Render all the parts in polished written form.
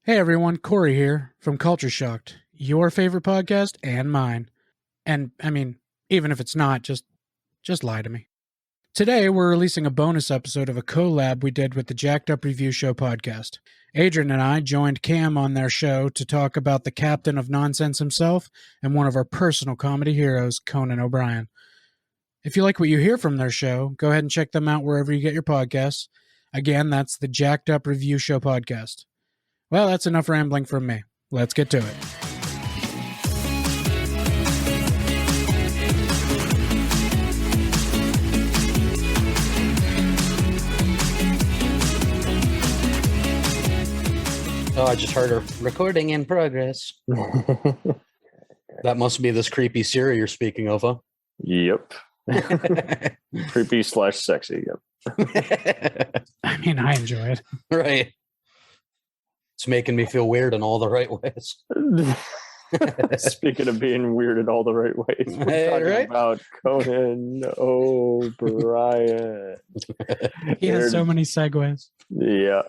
Hey everyone, Corey here from Culture Shocked, your favorite podcast and mine. And I mean, even if it's not, just lie to me. Today we're releasing a bonus episode of a collab we did with the Jacked Up Review Show podcast. Adrian and I joined Cam on their show to talk about the captain of nonsense himself and one of our personal comedy heroes, Conan O'Brien. If you like what you hear from their show, go ahead and check them out wherever you get your podcasts. Again, that's the Jacked Up Review Show podcast. Well, that's enough rambling from me. Let's get to it. Oh, I just heard her recording in progress. That must be this creepy Siri you're speaking of, huh? Yep. Creepy / sexy. Yep. I mean, I enjoy it. Right. It's making me feel weird in all the right ways. Speaking of being weird in all the right ways, we're talking about Conan O'Brien. He has so many segues. Yeah.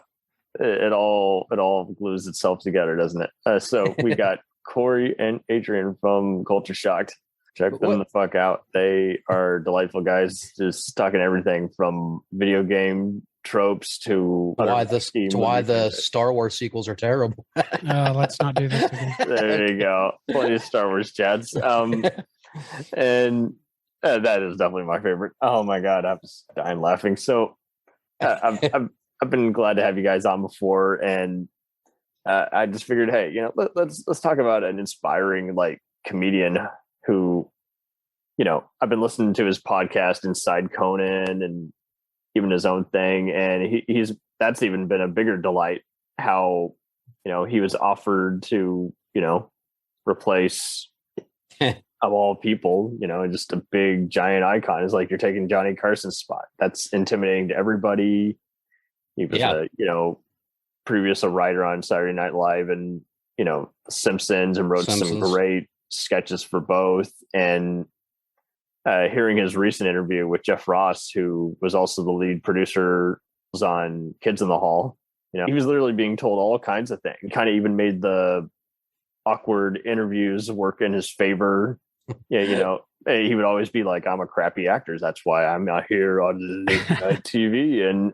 It all glues itself together, doesn't it? So we got Corey and Adrian from Culture Shocked. Check them the fuck out. They are delightful guys, just talking everything from video game tropes to why the Star Wars sequels are terrible. Let's not do this again. There you go. Plenty of Star Wars chats. And that is definitely my favorite. Oh my god, I'm dying laughing. So I've been glad to have you guys on before, and I just figured, hey, let's talk about an inspiring comedian who, I've been listening to his podcast Inside Conan and even his own thing, and that's even been a bigger delight. How he was offered to replace of all people, just a big giant icon. It's like you're taking Johnny Carson's spot. That's intimidating to everybody. He was previous a writer on Saturday Night Live and Simpsons, and wrote some great sketches for both. And hearing his recent interview with Jeff Ross, who was also the lead producer on Kids in the Hall, he was literally being told all kinds of things. He kind of even made the awkward interviews work in his favor. Yeah, he would always be like, "I'm a crappy actor. That's why I'm not here on late night TV." And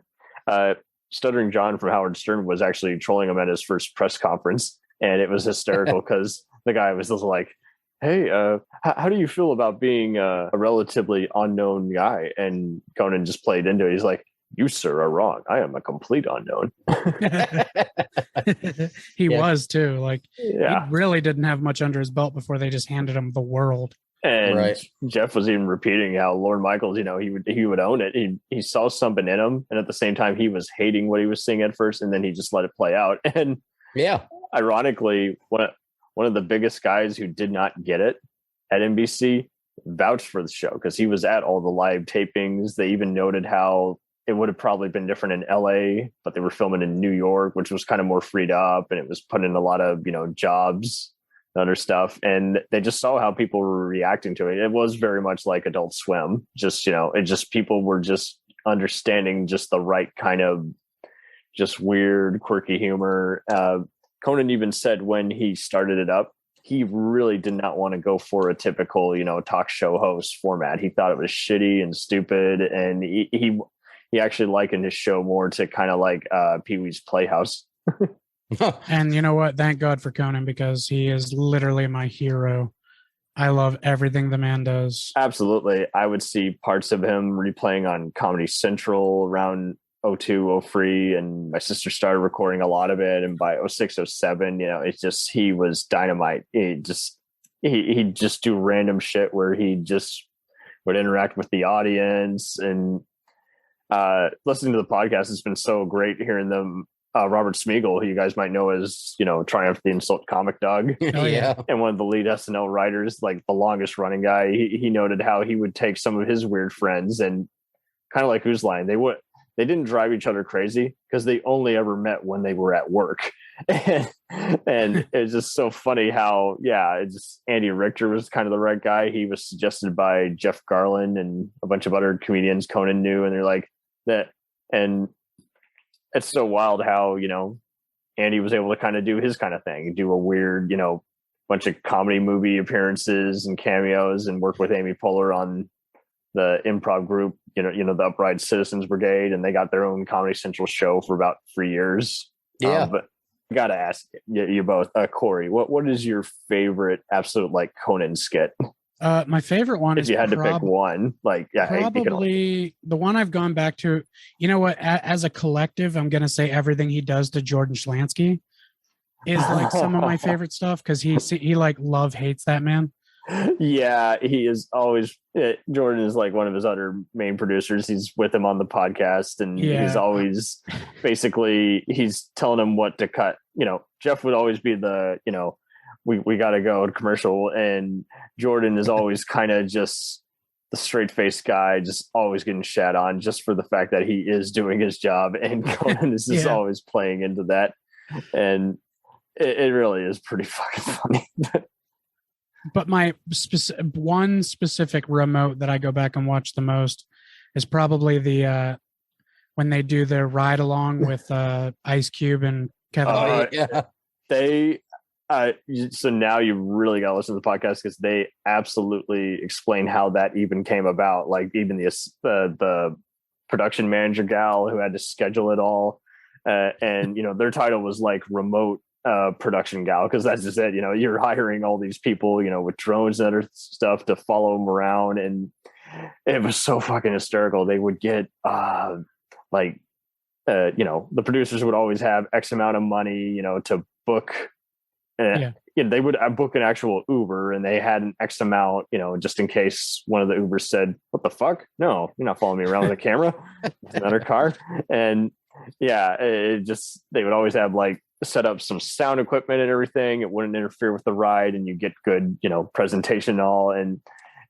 Stuttering John from Howard Stern was actually trolling him at his first press conference, and it was hysterical because the guy was just like, "Hey, how do you feel about being a relatively unknown guy?" And Conan just played into it. He's like, "You, sir, are wrong. I am a complete unknown." He was too. He really didn't have much under his belt before they just handed him the world. And Jeff was even repeating how Lorne Michaels, he would own it. He saw something in him, and at the same time, he was hating what he was seeing at first, and then he just let it play out. And ironically, one of the biggest guys who did not get it at NBC vouched for the show because he was at all the live tapings. They even noted how it would have probably been different in LA, but they were filming in New York, which was kind of more freed up, and it was put in a lot of jobs and other stuff, and they just saw how people were reacting to it. It was very much like Adult Swim, just people were just understanding just the right kind of just weird, quirky humor. Conan even said when he started it up, he really did not want to go for a typical talk show host format. He thought it was shitty and stupid, and he actually likened his show more to kind of like Pee-wee's Playhouse. And you know what? Thank God for Conan, because he is literally my hero. I love everything the man does. Absolutely. I would see parts of him replaying on Comedy Central around 02, 03, and my sister started recording a lot of it. And by 06, 07, it's just, he was dynamite. He'd just do random shit where he just would interact with the audience. And listening to the podcast has been so great hearing them. Robert Smigel, who you guys might know as, Triumph the Insult Comic Dog. Oh, yeah. And one of the lead SNL writers, like the longest running guy, he noted how he would take some of his weird friends and kind of like Who's Line, they didn't drive each other crazy because they only ever met when they were at work. And it's just so funny how, Andy Richter was kind of the right guy. He was suggested by Jeff Garland and a bunch of other comedians Conan knew. And they're like that. And it's so wild how, Andy was able to kind of do his kind of thing, do a weird, bunch of comedy movie appearances and cameos, and work with Amy Poehler on the improv group, the Upright Citizens Brigade, and they got their own Comedy Central show for about 3 years. Yeah. But I gotta ask you both, Corey, what is your favorite absolute like Conan skit? My favorite one If is you had to pick one, probably the one I've gone back to. You know what? As a collective, I'm gonna say everything he does to Jordan Schlansky is like some of my favorite stuff, because he like love hates that man. Yeah, he is always. Jordan is like one of his other main producers. He's with him on the podcast, and he's always basically he's telling him what to cut. Jeff would always be the we got to go to commercial, and Jordan is always kind of just the straight faced guy, just always getting shat on just for the fact that he is doing his job, and Conan is just always playing into that, and it really is pretty fucking funny. But my one specific remote that I go back and watch the most is probably the when they do the ride along with Ice Cube and Kevin. So now you really got to listen to the podcast, because they absolutely explain how that even came about. Like even the production manager gal who had to schedule it all, and their title was like remote production gal, because that's just it. You're hiring all these people with drones and other stuff to follow them around, and it was so fucking hysterical. They would get the producers would always have X amount of money to book. They would book an actual Uber, and they had an X amount just in case one of the Ubers said, "What the fuck? No, you're not following me around with a camera." It's another car. And they would always have like set up some sound equipment and everything. It wouldn't interfere with the ride, and you get good presentation and all. And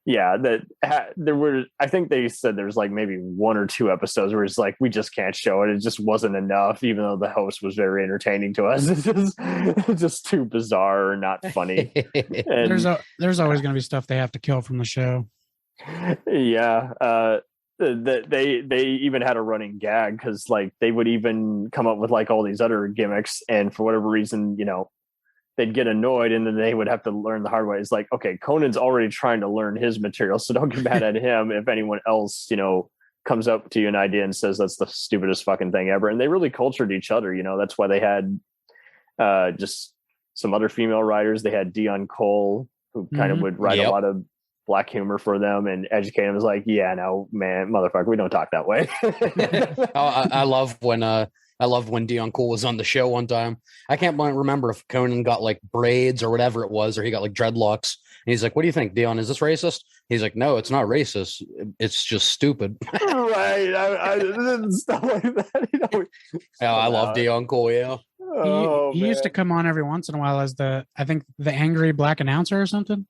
there were, I think they said there's like maybe 1 or 2 episodes where it's like, we just can't show it. It just wasn't enough, even though the host was very entertaining to us. It's just too bizarre or not funny. And there's always going to be stuff they have to kill from the show. Yeah. They even had a running gag, because like they would even come up with like all these other gimmicks, and for whatever reason, they'd get annoyed, and then they would have to learn the hard way. It's like, okay, Conan's already trying to learn his material, so don't get mad at him if anyone else comes up to you an idea and says that's the stupidest fucking thing ever. And they really cultured each other. That's why they had just some other female writers. They had Dion Cole, who kind of would write a lot of black humor for them and educate them. Is like, yeah, no, man, motherfucker, we don't talk that way. I loved when Dion Cole was on the show one time. I can't remember if Conan got like braids or whatever it was, or he got like dreadlocks. And he's like, "What do you think, Dion? Is this racist?" He's like, "No, it's not racist. It's just stupid." Right. I stuff like that. I love Dion Cole. Yeah. He used to come on every once in a while as the angry black announcer or something.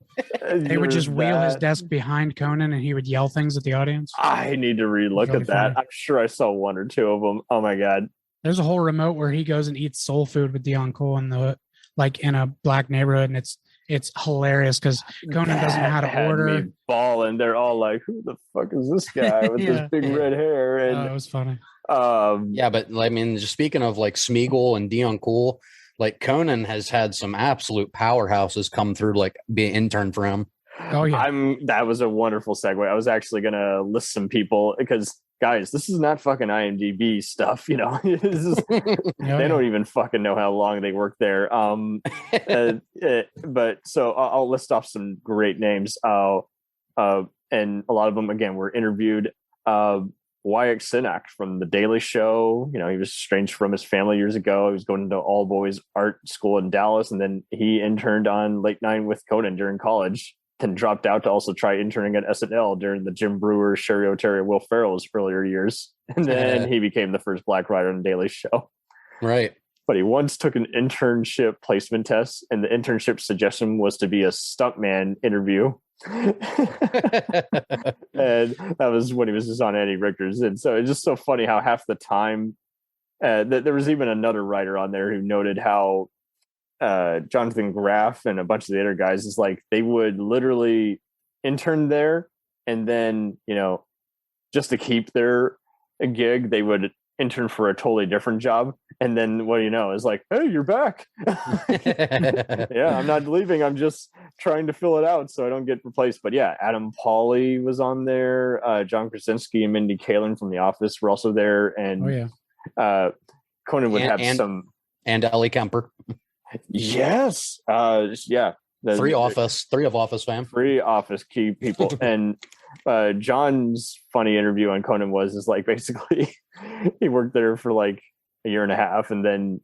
They would just wheel his desk behind Conan, and he would yell things at the audience. I need to relook at that. Funny. I'm sure I saw 1 or 2 of them. Oh my God. There's a whole remote where he goes and eats soul food with Dion Cole in a black neighborhood, and it's hilarious because Conan doesn't know how to order. And they're all like, "Who the fuck is this guy with this big red hair?" And it was funny. But I mean, just speaking of like Smeagol and Dion Cole, like Conan has had some absolute powerhouses come through, like be an intern for him. Oh yeah, that was a wonderful segue. I was actually gonna list some people, because guys, this is not fucking IMDb stuff, They don't even fucking know how long they worked there. But so I'll list off some great names. And a lot of them, again, were interviewed. Wyatt Cenac from The Daily Show. He was estranged from his family years ago. He was going to all boys art school in Dallas, and then he interned on Late Night with Conan during college. Then dropped out to also try interning at SNL during the Jim Breuer, Sherry O'Terry, Will Ferrell's earlier years. And then he became the first black writer on The Daily Show. Right. But he once took an internship placement test, and the internship suggestion was to be a stuntman interview. And that was when he was just on Andy Richter's. And so it's just so funny how half the time there was even another writer on there who noted how Jonathan Graff and a bunch of the other guys is like, they would literally intern there, and then just to keep their gig, they would intern for a totally different job. And then what do you know is like, hey, you're back. Yeah, I'm not leaving. I'm just trying to fill it out so I don't get replaced. But yeah, Adam Pauly was on there. John Krasinski and Mindy Kaling from The Office were also there. And Conan would have some. And Ellie Kemper. Yes. Yeah. Three of Office fam. 3 Office key people. And John's funny interview on Conan is like basically he worked there for like a year and a half, and then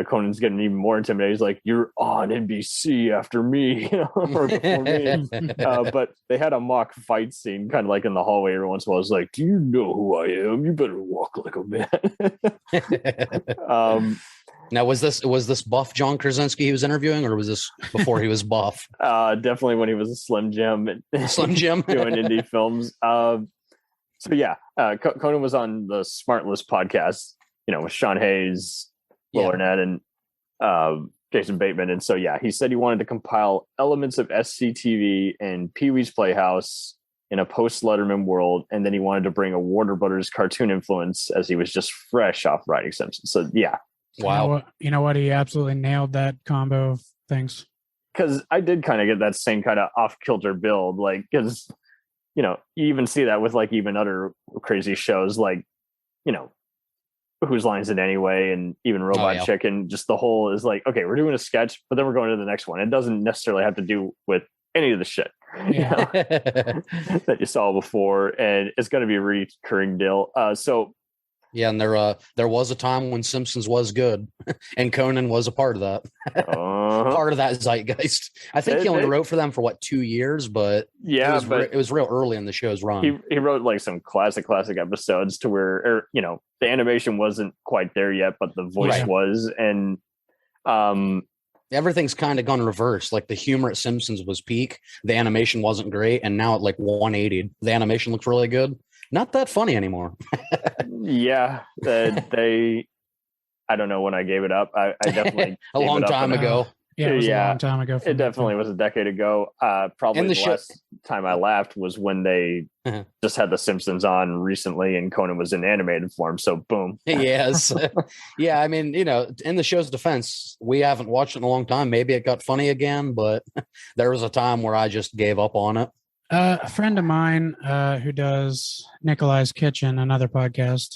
Conan's getting even more intimidated. He's like, "You're on NBC after me," or before me. But they had a mock fight scene, kind of like in the hallway every once in a while. I was like, "Do you know who I am? You better walk like a man." Now, was this buff John Krasinski he was interviewing, or was this before he was buff? Definitely when he was a Slim Jim. Slim Jim doing indie films. So yeah, Conan was on the Smart List podcast, with Sean Hayes, Will Arnett, and Jason Bateman. And so yeah, he said he wanted to compile elements of SCTV and Pee-wee's Playhouse in a post-Letterman world, and then he wanted to bring a Warner Brothers cartoon influence as he was just fresh off writing Simpsons. So yeah. Wow. You know what? He absolutely nailed that combo of things. Because I did kind of get that same kind of off-kilter build, like, because, you even see that with like even other crazy shows like, Whose Lines It Anyway, and even Robot Chicken. Just the whole is like, okay, we're doing a sketch, but then we're going to the next one. It doesn't necessarily have to do with any of the shit that you saw before, and it's going to be a recurring deal. Yeah, and there was a time when Simpsons was good, and Conan was a part of that. Part of that zeitgeist. I think he only wrote for them for 2 years, but it was real early in the show's run. He wrote like some classic episodes to where the animation wasn't quite there yet, but the voice was, and everything's kind of gone reverse. Like the humor at Simpsons was peak, the animation wasn't great, and now at like 180, the animation looks really good. Not that funny anymore. Yeah, I don't know when I gave it up. I definitely a long time ago. Yeah, it was a long time ago. It definitely was a decade ago. Probably the last time I laughed was when they just had The Simpsons on recently, and Conan was in animated form. So boom. Yes. Yeah, I mean, in the show's defense, we haven't watched it in a long time. Maybe it got funny again, but there was a time where I just gave up on it. A friend of mine who does Nikolai's Kitchen, another podcast,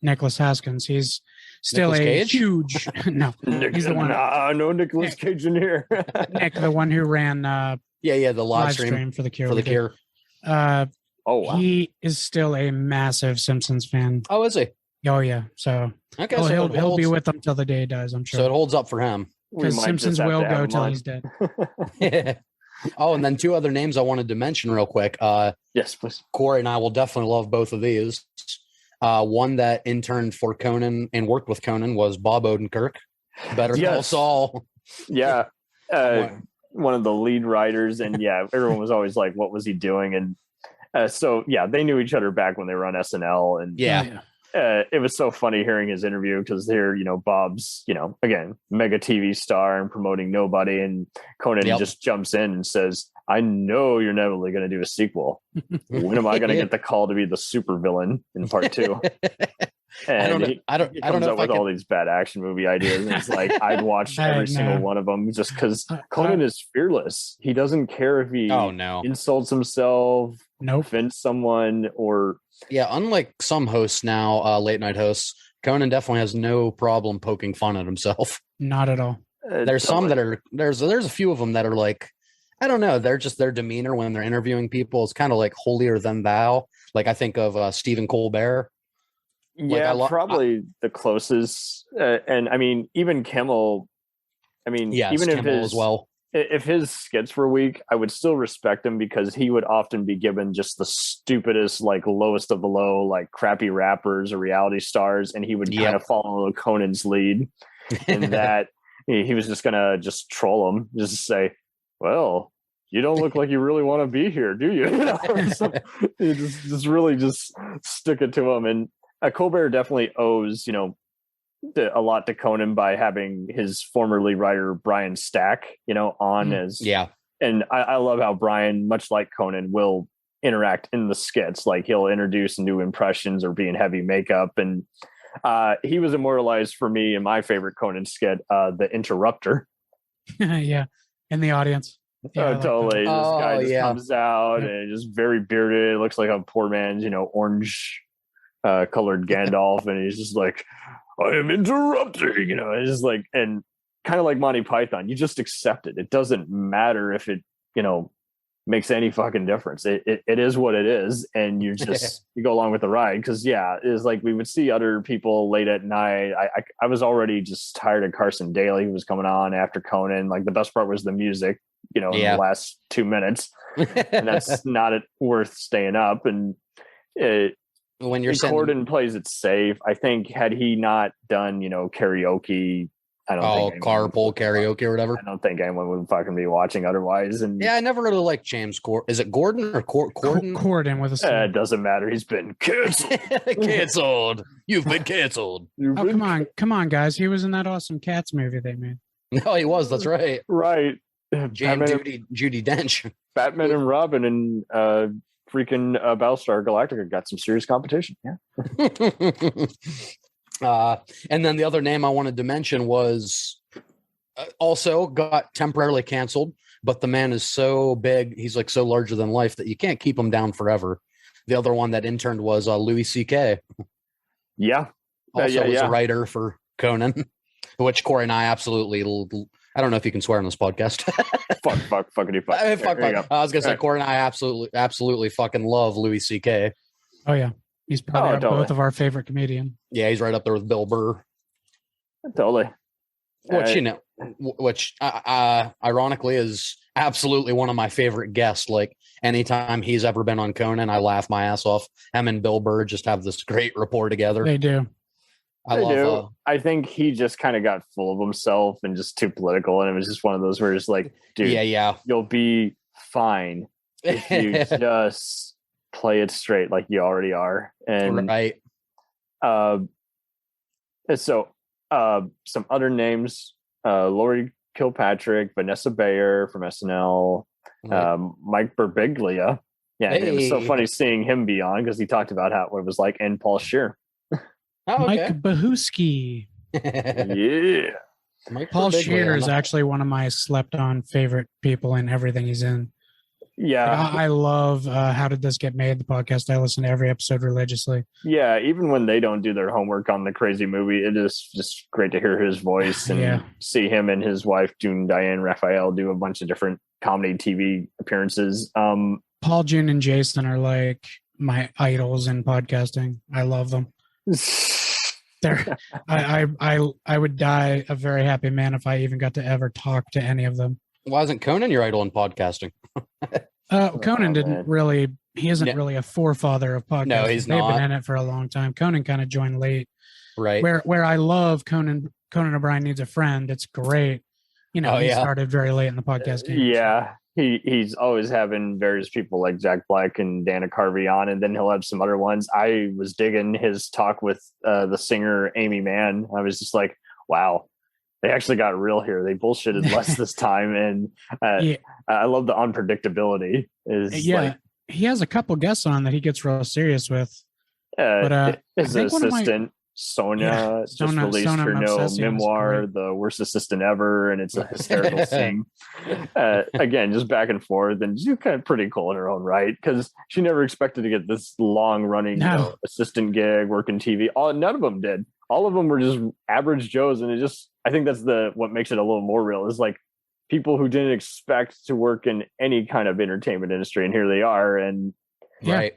Nicholas Haskins, he's still Nicolas Cage? Huge. No, he's the one. No Nicholas Cage in here. Nick, the one who ran the live stream for the Cure. For the Cure. Oh, wow. He is still a massive Simpsons fan. Oh, is he? Oh, yeah. So, okay, he'll be with them till the day he dies, I'm sure. So it holds up for him. Because Simpsons will go till he's dead. Oh, and then 2 other names I wanted to mention real quick. Yes, please. Corey and I will definitely love both of these. One that interned for Conan and worked with Conan was Bob Odenkirk. Better Call Saul. Yeah. One of the lead writers. And everyone was always like, what was he doing? And they knew each other back when they were on SNL. And it was so funny hearing his interview, because here, Bob's, again, mega TV star and promoting nobody. And Conan just jumps in and says, I know you're never going to do a sequel. When am I going to get the call to be the supervillain in part 2? And I don't know up with all these bad action movie ideas. And it's like, I'd watch every single one of them, just because Conan is fearless. He doesn't care if he insults himself, offends someone, or... Yeah, unlike some hosts now, late night hosts, Conan definitely has no problem poking fun at himself. Not at all. There's some that are there's a few of them that are like, I don't know, they're just their demeanor when they're interviewing people is kind of like holier than thou. Like I think of Stephen Colbert. Yeah, probably the closest. And I mean, even Kimmel. I mean, even if Kimmel as well. If his skits were weak, I would still respect him, because he would often be given just the stupidest, like lowest of the low, like crappy rappers or reality stars, and he would kind of follow Conan's lead in that he was just gonna just troll him, just say, "Well, you don't look like you really want to be here, do you?" So you just really just stick it to him. And Colbert definitely owes a lot to Conan by having his former lead writer Brian Stack on as and I love how Brian, much like Conan, will interact in the skits. Like he'll introduce new impressions or be in heavy makeup, and He was immortalized for me in my favorite Conan skit, the Interrupter. Yeah, in the audience. Yeah, I like that. Totally. This guy just comes out Yep. and just very bearded, looks like a poor man's, orange colored Gandalf, and he's just like, I am interrupting, it's just like, and kind of like Monty Python, you just accept it. It doesn't matter if it, makes any fucking difference. It is what it is, and you just you go along with the ride. Because it's like we would see other people late at night. I was already just tired of Carson Daly, who was coming on after Conan. Like the best part was the music, in the last 2 minutes, and that's not worth staying up. And when you're Corden plays it safe. I think had he not done karaoke. I don't think carpool karaoke or whatever. I don't think anyone would fucking be watching otherwise. And I never really liked James Corden. Is it Gordon or Corden? Corden with a C. It doesn't matter. He's been canceled. Canceled. You've been canceled. Come on, guys. He was in that awesome Cats movie they made. No, he was. That's right. Right. James Judi Dench. Batman and Robin and freaking Battlestar Galactica got some serious competition. Yeah. And then the other name I wanted to mention was also got temporarily canceled, but the man is so big, he's like so larger than life that you can't keep him down forever. The other one that interned was Louis C.K. Yeah. Also was a writer for Conan, which Corey and I absolutely, I don't know if you can swear on this podcast. fuckity fuck. I was going to say, Corey and I absolutely fucking love Louis C.K. Oh, yeah. He's probably both of our favorite comedian. Yeah, he's right up there with Bill Burr. Totally. Which ironically is absolutely one of my favorite guests. Like anytime he's ever been on Conan, I laugh my ass off. Him and Bill Burr just have this great rapport together. They do. I think he just kind of got full of himself and just too political, and it was just one of those where it's like, dude, you'll be fine if you just play it straight like you already are. And right. So some other names, Lori Kilpatrick, Vanessa Bayer from SNL, Mike Birbiglia. Yeah, it was so funny seeing him be on because he talked about what it was like, and Paul Scheer. Mike Bahuski. Yeah. Paul Scheer is actually one of my slept on favorite people in everything he's in. Yeah. I love How Did This Get Made, the podcast. I listen to every episode religiously. Yeah, even when they don't do their homework on the crazy movie, it is just great to hear his voice and see him and his wife, June Diane Raphael, do a bunch of different comedy TV appearances. Paul, June, and Jason are like my idols in podcasting. I love them. I would die a very happy man if I even got to ever talk to any of them. Why isn't Conan your idol in podcasting? Conan didn't really, he isn't really a forefather of podcasting. No, he's not. They've been in it for a long time. Conan kind of joined late. Right. Where I love Conan O'Brien Needs a Friend. It's great. He started very late in the podcast game. Yeah. He's always having various people like Jack Black and Dana Carvey on, and then he'll have some other ones. I was digging his talk with the singer Amy Mann. I was just like, wow. They actually got real here. They bullshitted less this time, and I love the unpredictability. He has a couple guests on that he gets real serious with. His assistant Sonia just released her memoir, The Worst Assistant Ever, and it's a hysterical scene. Again, just back and forth, and she's kind of pretty cool in her own right because she never expected to get this long running assistant gig, working TV. None of them did. All of them were just average Joes, and I think that's what makes it a little more real is like people who didn't expect to work in any kind of entertainment industry, and here they are. And right.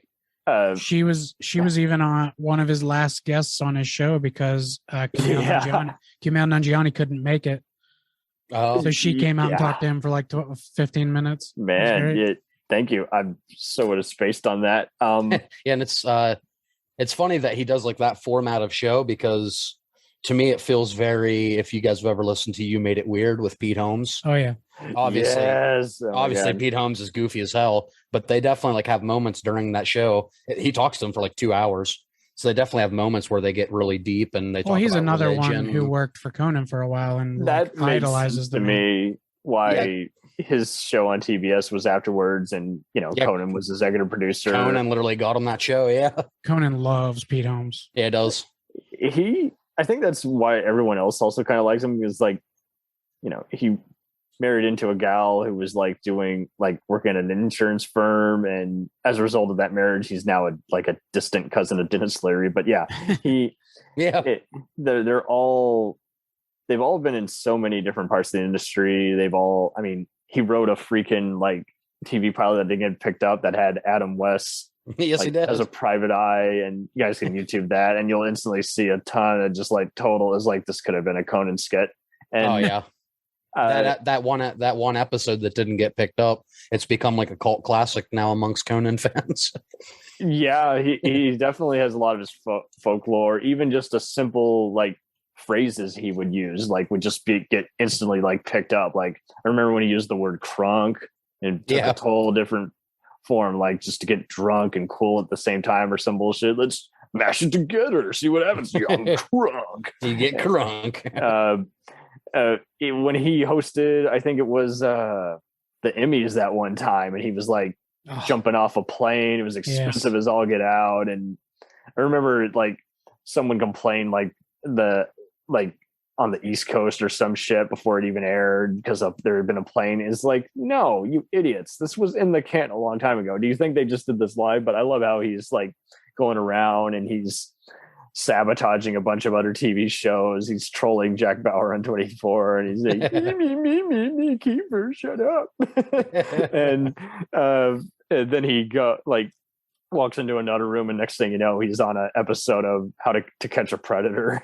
She was even on one of his last guests on his show because Kumail Nanjiani couldn't make it. Oh, so she came out and talked to him for like 15 minutes. Man, thank you. I so would have spaced on that. And it's funny that he does like that format of show because to me it feels very. If you guys have ever listened to You Made It Weird with Pete Holmes, oh yeah, obviously, yes. Obviously Pete Holmes is goofy as hell, but they definitely like have moments during that show. He talks to them for like 2 hours, so they definitely have moments where they get really deep and they. Well, he's another one who worked for Conan for a while and that idolizes to me why his show on TBS was afterwards, and Conan was executive producer. Conan literally got him that show. Yeah, Conan loves Pete Holmes. Yeah, it does. I think that's why everyone else also kind of likes him, is like, he married into a gal who was like doing like working at an insurance firm, and as a result of that marriage, he's now a distant cousin of Dennis Leary. But yeah, they've all been in so many different parts of the industry. He wrote a freaking like TV pilot that didn't get picked up that had Adam West Yes, he did. as a private eye, and you guys can YouTube that, and you'll instantly see a ton of just like total is like, this could have been a Conan skit. And oh yeah. That one episode that didn't get picked up, it's become like a cult classic now amongst Conan fans. Yeah, he definitely has a lot of his folklore. Even just a simple like phrases he would use like would just get instantly like picked up. Like I remember when he used the word crunk and took a total different form, like just to get drunk and cool at the same time or some bullshit. Let's mash it together, see what happens. I'm crunk. You get crunk. When he hosted, I think it was the Emmys that one time, and he was like jumping off a plane. It was expensive as all get out. And I remember like someone complained like on the East Coast or some shit before it even aired because there had been a plane. Is like, no, you idiots. This was in the can a long time ago. Do you think they just did this live? But I love how he's like going around and he's sabotaging a bunch of other TV shows. He's trolling Jack Bauer on 24, and he's like, me, Keeper, shut up. and then he walks into another room, and next thing you know, he's on an episode of How to Catch a Predator.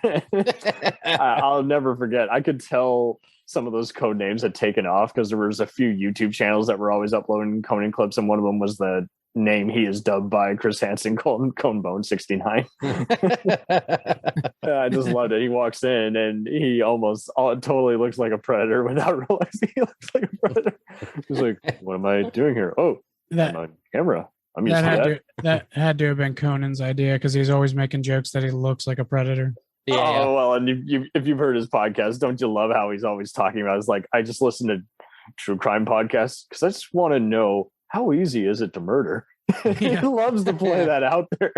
I'll never forget. I could tell some of those code names had taken off because there was a few YouTube channels that were always uploading Conan clips, and one of them was the name he is dubbed by Chris Hansen, Cone Bone 69. I just loved it. He walks in and he totally looks like a predator without realizing he looks like a predator. He's like, what am I doing here? Oh, I'm on camera. I'm used to that. That had to have been Conan's idea, because he's always making jokes that he looks like a predator. Yeah. Well, and if you've heard his podcast, don't you love how he's always talking about? It's like, I just listen to true crime podcasts because I just want to know, how easy is it to murder? He loves to play that out there.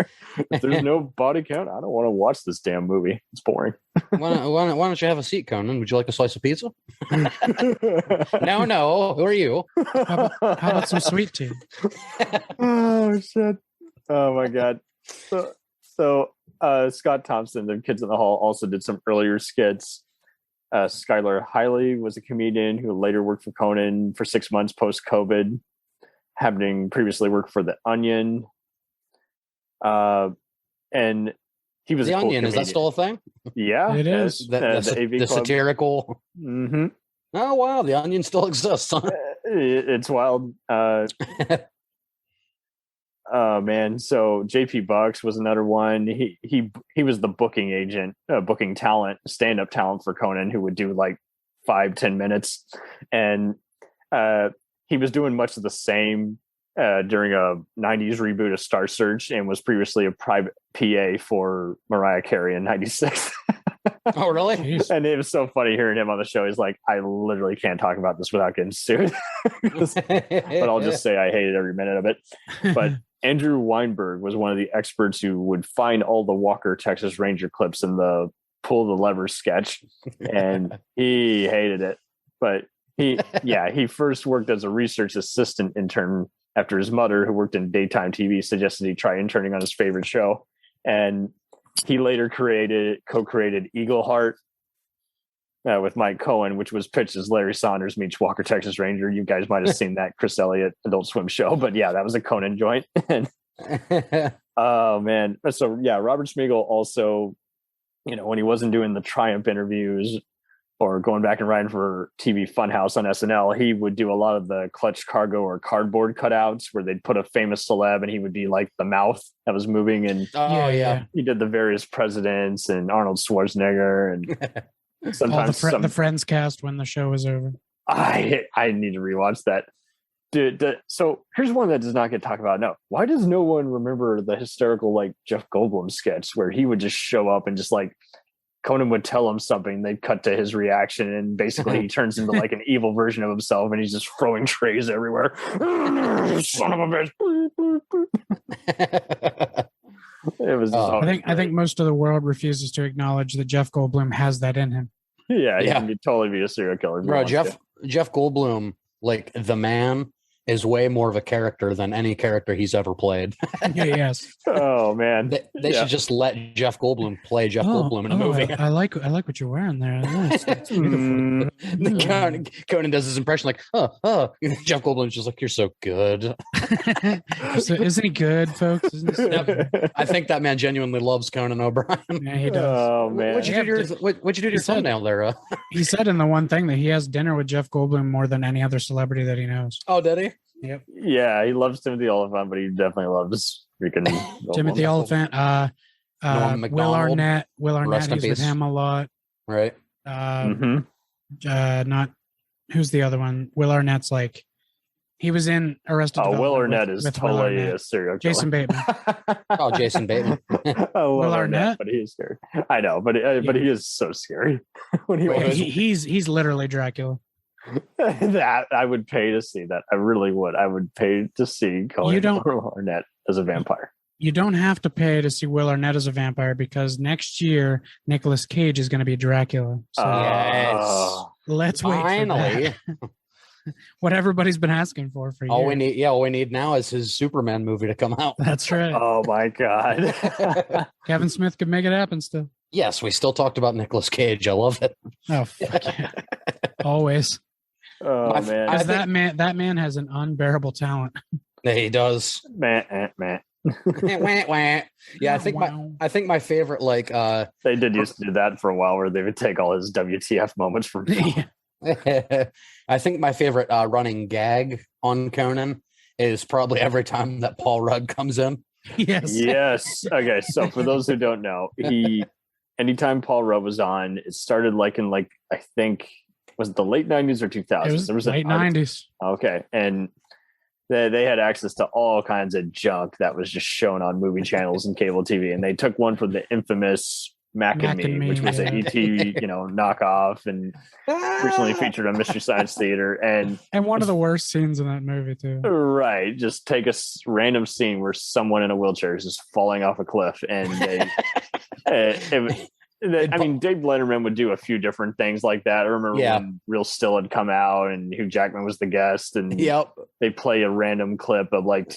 If there's no body count, I don't want to watch this damn movie. It's boring. Why don't you have a seat, Conan? Would you like a slice of pizza? No. Who are you? How about some sweet tea? Oh shit! Oh my god. So Scott Thompson of Kids in the Hall also did some earlier skits. Skylar Hiley was a comedian who later worked for Conan for 6 months post-COVID, having previously worked for The Onion. And he was The Onion. Is that still a thing? Yeah. It is. The satirical. Mm-hmm. Oh, wow. The Onion still exists, huh? It's wild. Oh man. So JP Bucks was another one. He was the booking agent, booking talent, stand-up talent for Conan, who would do like 5-10 minutes. And he was doing much of the same during a 90s reboot of Star Search, and was previously a private PA for Mariah Carey in 96. Oh, really? And it was so funny hearing him on the show. He's like, I literally can't talk about this without getting sued. But I'll just say I hated every minute of it. But Andrew Weinberg was one of the experts who would find all the Walker Texas Ranger clips in the Pull the Lever sketch. And he hated it. But he first worked as a research assistant intern after his mother, who worked in daytime TV, suggested he try interning on his favorite show. And he later co-created Eagle Heart with Mike Cohen, which was pitched as Larry Saunders meets Walker Texas Ranger. You guys might have seen that Chris Elliott Adult Swim show, but yeah, that was a Conan joint. Oh man. So yeah, Robert Smigel also, when he wasn't doing the Triumph interviews or going back and writing for TV Funhouse on SNL, he would do a lot of the Clutch Cargo or cardboard cutouts where they'd put a famous celeb and he would be like the mouth that was moving. And he did the various presidents and Arnold Schwarzenegger and sometimes the Friends cast when the show was over. I need to rewatch that. Dude, so here's one that does not get talked about. No, why does no one remember the hysterical like Jeff Goldblum sketch where he would just show up and just like Conan would tell him something, they'd cut to his reaction, and basically he turns into like an evil version of himself, and he's just throwing trays everywhere. Son of a bitch. It was. Just I think most of the world refuses to acknowledge that Jeff Goldblum has that in him. Yeah, he can totally be a serial killer. Bro, Jeff Goldblum, like the man, is way more of a character than any character he's ever played. Yes. Oh man, they should just let Jeff Goldblum play Jeff Goldblum in a movie. I like what you're wearing there. That's beautiful. Conan does his impression like, Jeff Goldblum's just like, you're so good. So, isn't he good, folks? I think that man genuinely loves Conan O'Brien. Yeah, he does. Oh man, what'd you do to your thumbnail there? He said in the one thing that he has dinner with Jeff Goldblum more than any other celebrity that he knows. Oh, did he? Yep. Yeah, he loves Timothy Olyphant, but he definitely loves freaking Timothy Olyphant. Norm McDonald. Will Arnett. He's with him a lot. Right. Not who's the other one? Will Arnett's like he was in Arrested Development. Will Arnett is totally a serial killer. Jason Bateman. Jason Bateman. Will Arnett, but he is scary. I know, but he is so scary when he's literally Dracula. That I would pay to see that. I really would. I would pay to see Will Arnett as a vampire. You don't have to pay to see Will Arnett as a vampire because next year Nicolas Cage is going to be Dracula. So yes. Let's wait. Finally. What everybody's been asking for years. All we need now is his Superman movie to come out. That's right. Oh my God. Kevin Smith could make it happen still. Yes, we still talked about Nicolas Cage. I love it. Oh, fuck yeah. Always. Oh man. That man has an unbearable talent. Yeah, he does. Man. Yeah, I think my favorite they did used to do that for a while where they would take all his WTF moments from I think my favorite running gag on Conan is probably every time that Paul Rudd comes in. Yes. Okay, so for those who don't know, anytime Paul Rudd was on, it started I think was it the late 90s or 2000s? It was late 90s. Okay, and they had access to all kinds of junk that was just shown on movie channels and cable TV, and they took one from the infamous Mac and Me, which was an ET, knockoff, and recently featured on Mystery Science Theater, and one of the worst scenes in that movie too. Right, just take a random scene where someone in a wheelchair is just falling off a cliff, and Dave Letterman would do a few different things like that. I remember when Real Still had come out and Hugh Jackman was the guest, and they play a random clip of like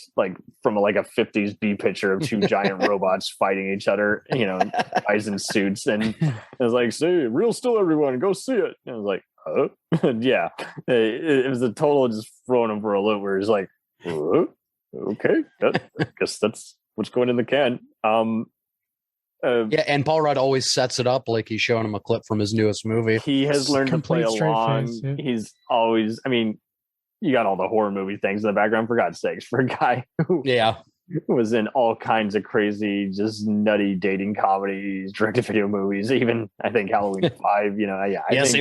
from a 50s B picture of two giant robots fighting each other, guys in suits, and it was like, "See, Real Still, everyone, go see it." And I was like, "Oh, yeah." It was a total just throwing him for a loop where he's like, "Oh, okay, I guess that's what's going in the can." And Paul Rudd always sets it up like he's showing him a clip from his newest movie. He has learned to play along. Face, yeah. He's always, you got all the horror movie things in the background, for God's sakes, for a guy who was in all kinds of crazy, just nutty dating comedies, direct-to-video movies, even, I think, Halloween 5, he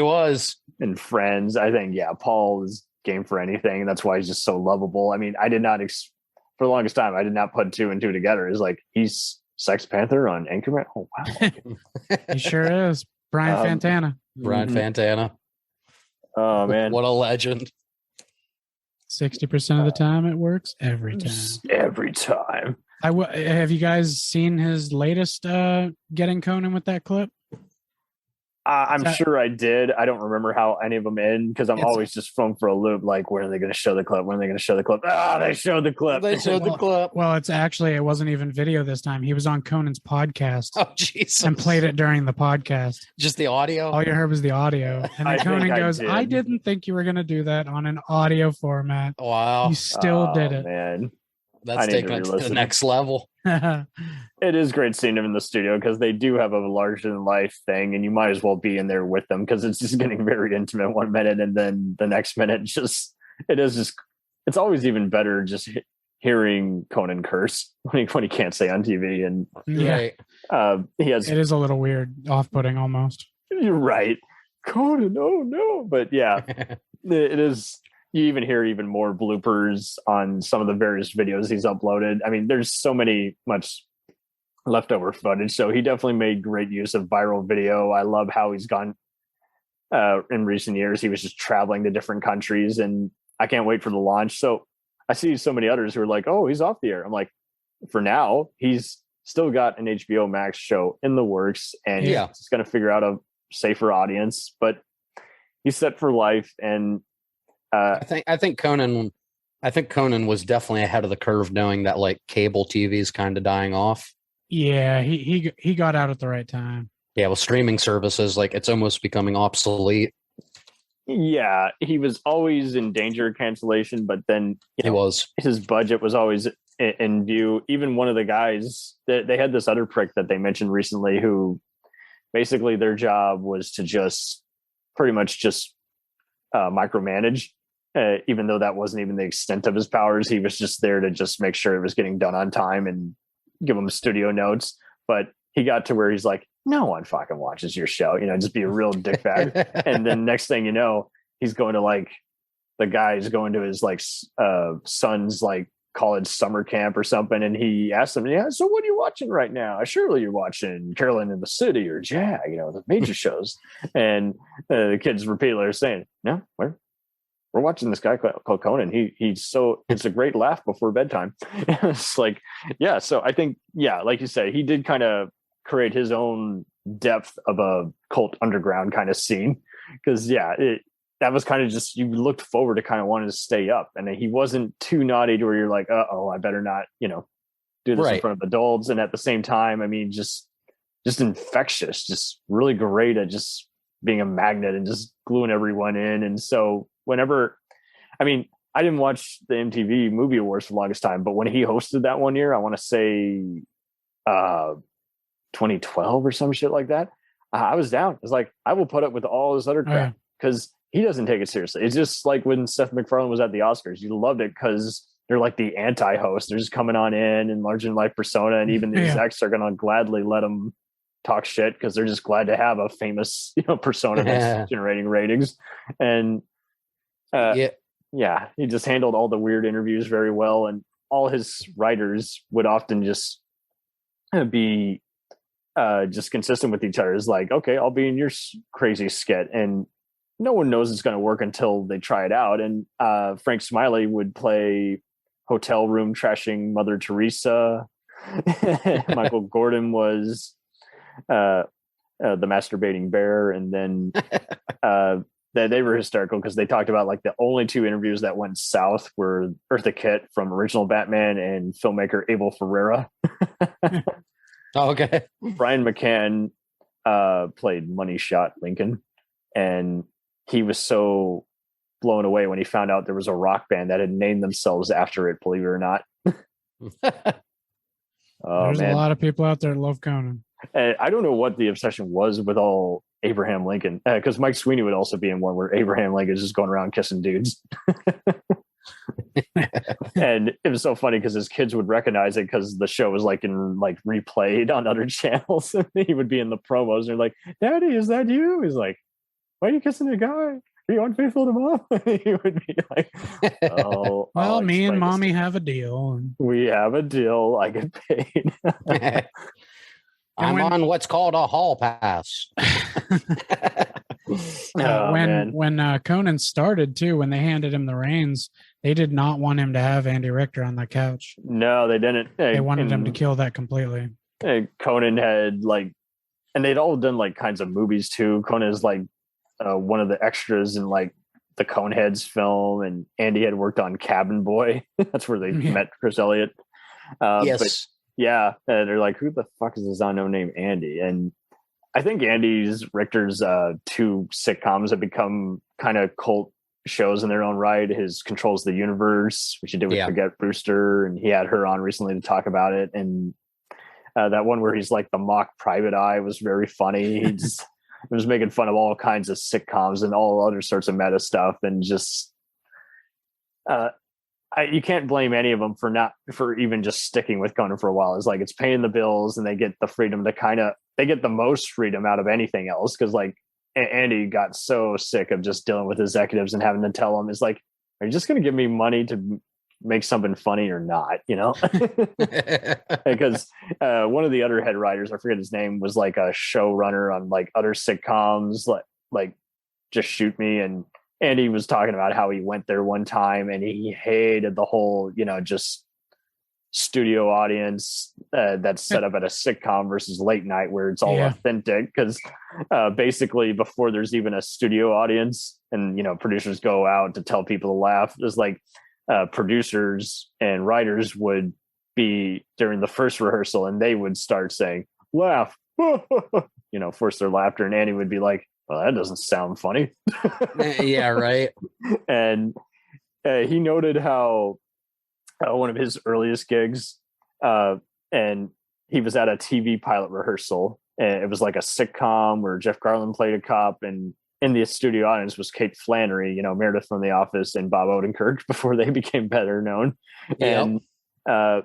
was. And Friends. I think, Paul is game for anything. And that's why he's just so lovable. I did not, for the longest time, I did not put two and two together. It's like, he's Sex Panther on Anchorman. Oh wow, he sure is. Brian Fantana. Fantana. Oh man, what a legend! 60% of the time, it works every time. Every time. Have you guys seen his latest getting Conan with that clip? I'm sure I did. I don't remember how any of them end because I'm always just thrown for a loop. Like, when are they going to show the clip? When are they going to show the clip? They showed the clip. They showed the clip. Well, it wasn't even video this time. He was on Conan's podcast. Oh, Jesus. And played it during the podcast. Just the audio? All you heard was the audio. And then Conan goes, I didn't think you were going to do that on an audio format. Wow. You still did it. Man. That's taking it to the next level. It is great seeing them in the studio because they do have a larger than life thing, and you might as well be in there with them because it's just getting very intimate one minute, and then the next minute it's always even better just hearing Conan curse when he can't say on TV, and it is a little weird, off-putting almost. You're right, Conan. Oh no, but it is. You even hear even more bloopers on some of the various videos he's uploaded. There's so much leftover footage. So he definitely made great use of viral video. I love how he's gone in recent years. He was just traveling to different countries, and I can't wait for the launch. So I see so many others who are like, "Oh, he's off the air." I'm like, for now, he's still got an HBO Max show in the works, and Yeah. he's going to figure out a safer audience, but he's set for life. And I think Conan was definitely ahead of the curve, knowing that like cable TV is kind of dying off. Yeah, he got out at the right time. Yeah, with streaming services, like it's almost becoming obsolete. yeah, he was always in danger of cancellation, but then He was. his budget was always in view. Even one of the guys that they had, this other prick that they mentioned recently, who basically their job was to just pretty much just micromanage, even though that wasn't even the extent of his powers. He was just there to just make sure it was getting done on time and give him studio notes. But he got to where he's like, no one fucking watches your show, just be a real dickbag. And then next thing you know, he's going to like, the guy's going to his like son's like college summer camp or something, and he asked him, yeah, so what are you watching right now? Surely you're watching Carolyn in the City or Jag, the major shows. And the kids repeatedly are saying, no, we're watching this guy called Conan. It's a great laugh before bedtime. It's like, yeah. So I think, yeah, like you said, he did kind of create his own depth of a cult underground kind of scene, because that was kind of just, you looked forward to kind of wanting to stay up, and he wasn't too naughty to where you're like, I better not, do this in front of adults. And at the same time, I mean, just infectious, just really great at just being a magnet and just gluing everyone in. And so whenever, I mean, I didn't watch the MTV Movie Awards for the longest time, but when he hosted that one year, I want to say 2012 or some shit like that, I was down. It's like, I will put up with all this other crap, because he doesn't take it seriously. It's just like when Seth MacFarlane was at the Oscars, you loved it because they're like the anti-host. They're just coming on in larger than life persona, and even the execs are going to gladly let them talk shit because they're just glad to have a famous persona that's generating ratings. And he just handled all the weird interviews very well, and all his writers would often just be just consistent with each other. It's like, okay, I'll be in your crazy skit, and no one knows it's going to work until they try it out. And Frank Smiley would play hotel room trashing Mother Teresa. Michael Gordon was the masturbating bear. And then they were hysterical because they talked about like the only two interviews that went south were Eartha Kitt from original Batman and filmmaker Abel Ferrara. Okay. Brian McCann played Money Shot Lincoln, and he was so blown away when he found out there was a rock band that had named themselves after it, believe it or not. There's a lot of people out there that love Conan. I don't know what the obsession was with all Abraham Lincoln, because Mike Sweeney would also be in one where Abraham Lincoln is just going around kissing dudes. And it was so funny because his kids would recognize it because the show was like replayed on other channels. He would be in the promos and they're like, Daddy, is that you? He's like, why are you kissing a guy? Are you unfaithful to mom? He would be like, oh, well, me and mommy have a deal. We have a deal. I get paid. I'm on what's called a hall pass. When Conan started too, when they handed him the reins, they did not want him to have Andy Richter on the couch. No, they didn't. They wanted him to kill that completely. Conan had and they'd all done kinds of movies too. Conan is one of the extras in the Coneheads film, and Andy had worked on Cabin Boy. That's where they met Chris Elliott. Yes. But yeah, they're like, who the fuck is this unknown named Andy? And I think Richter's two sitcoms have become kind of cult shows in their own right. His Controls the Universe, which he did with Forget Brewster, and he had her on recently to talk about it. And that one where he's like the mock Private Eye was very funny. He was making fun of all kinds of sitcoms and all other sorts of meta stuff, and just you can't blame any of them for even just sticking with Conan for a while. It's paying the bills, and they get the freedom to they get the most freedom out of anything else. Cause Andy got so sick of just dealing with executives and having to tell them, are you just going to give me money to make something funny or not? Because one of the other head writers, I forget his name, was like a showrunner on other sitcoms, like Just Shoot Me. And Andy was talking about how he went there one time and he hated the whole, just studio audience that's set up at a sitcom versus late night where it's all authentic. Because basically before there's even a studio audience and, you know, producers go out to tell people to laugh, there's like producers and writers would be during the first rehearsal and they would start saying, laugh, you know, force their laughter. And Annie would be like, well, that doesn't sound funny. Yeah, right. And he noted how one of his earliest gigs, and he was at a TV pilot rehearsal, and it was like a sitcom where Jeff Garlin played a cop, and in the studio audience was Kate Flannery, you know, Meredith from The Office, and Bob Odenkirk before they became better known. Yep. And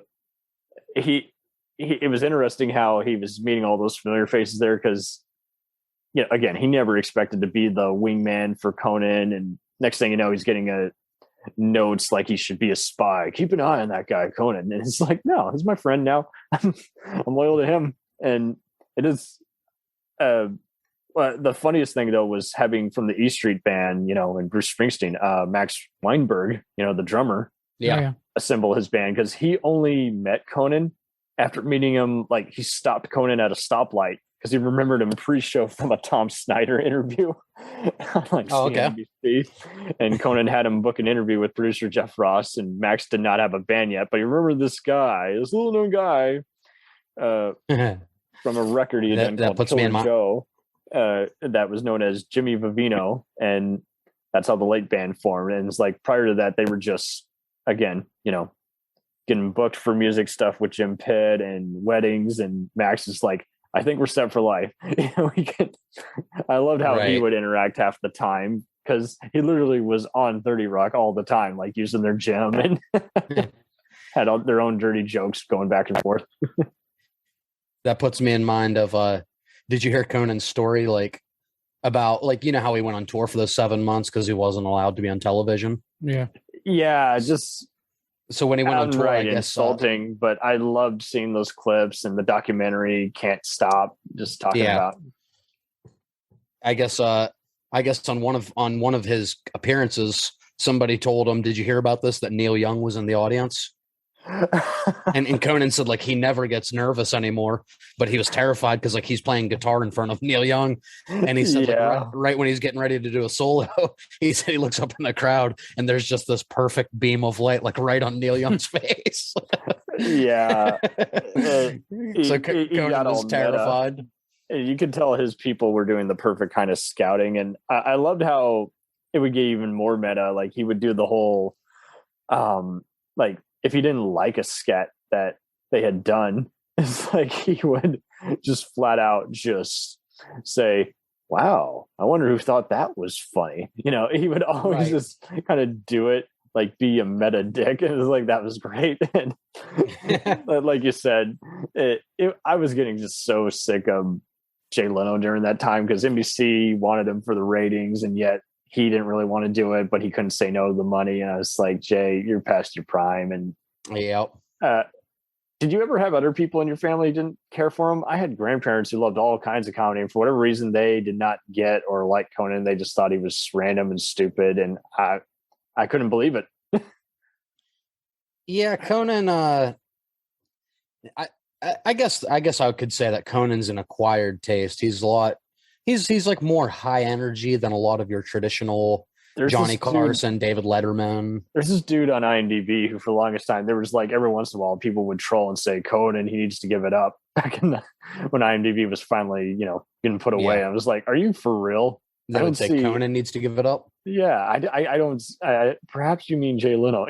it was interesting how he was meeting all those familiar faces there because, you know, again, he never expected to be the wingman for Conan, and next thing you know, he's getting notes like he should be a spy. Keep an eye on that guy, Conan. And it's like, no, he's my friend now. I'm loyal to him. And it is the funniest thing though was having from the E Street Band, you know, and Bruce Springsteen, Max Weinberg, you know, the drummer, assemble his band because he only met Conan after meeting him. Like he stopped Conan at a stoplight because he remembered him pre-show from a Tom Snyder interview on like CNBC. And Conan had him book an interview with producer Jeff Ross, and Max did not have a band yet, but he remembered this guy, this little known guy from a record he had done called Killer Joe that was known as Jimmy Vivino, and that's how the late band formed. And it's like prior to that, they were just, again, you know, getting booked for music stuff with Jim Pitt and weddings, and Max is like, I think we're set for life. You know, I loved how he would interact half the time because he literally was on 30 Rock all the time, like using their gym and had all their own dirty jokes going back and forth. That puts me in mind of, did you hear Conan's story? Like about, like, you know, how he went on tour for those 7 months because he wasn't allowed to be on television. Yeah. Yeah. Just, so when he went on tour, I guess insulting, but I loved seeing those clips and the documentary Can't Stop just talking about. I guess on one of his appearances, somebody told him, "Did you hear about this? That Neil Young was in the audience?" and Conan said like he never gets nervous anymore, but he was terrified because like he's playing guitar in front of Neil Young, and he said like, right when he's getting ready to do a solo, he said he looks up in the crowd and there's just this perfect beam of light like right on Neil Young's face. So Conan was terrified. You could tell his people were doing the perfect kind of scouting, and I loved how it would get even more meta. Like he would do the whole like if he didn't like a scat that they had done, it's like he would just flat out just say, wow, I wonder who thought that was funny. You know, he would always just kind of do it, like be a meta dick. And it was like, that was great. And like you said, I was getting just so sick of Jay Leno during that time because NBC wanted him for the ratings, and yet he didn't really want to do it, but he couldn't say no to the money. And I was like, Jay, you're past your prime. And did you ever have other people in your family who didn't care for him? I had grandparents who loved all kinds of comedy, and for whatever reason, they did not get or like Conan. They just thought he was random and stupid, and I couldn't believe it. Yeah, Conan. I guess I could say that Conan's an acquired taste. He's like more high energy than a lot of your traditional Johnny Carson, David Letterman. There's this dude on IMDb who, for the longest time, there was like every once in a while people would troll and say Conan, he needs to give it up. Back in when IMDb was finally, you know, getting put away, I was like, are you for real? I would say Conan needs to give it up. Yeah, I don't. Perhaps you mean Jay Leno.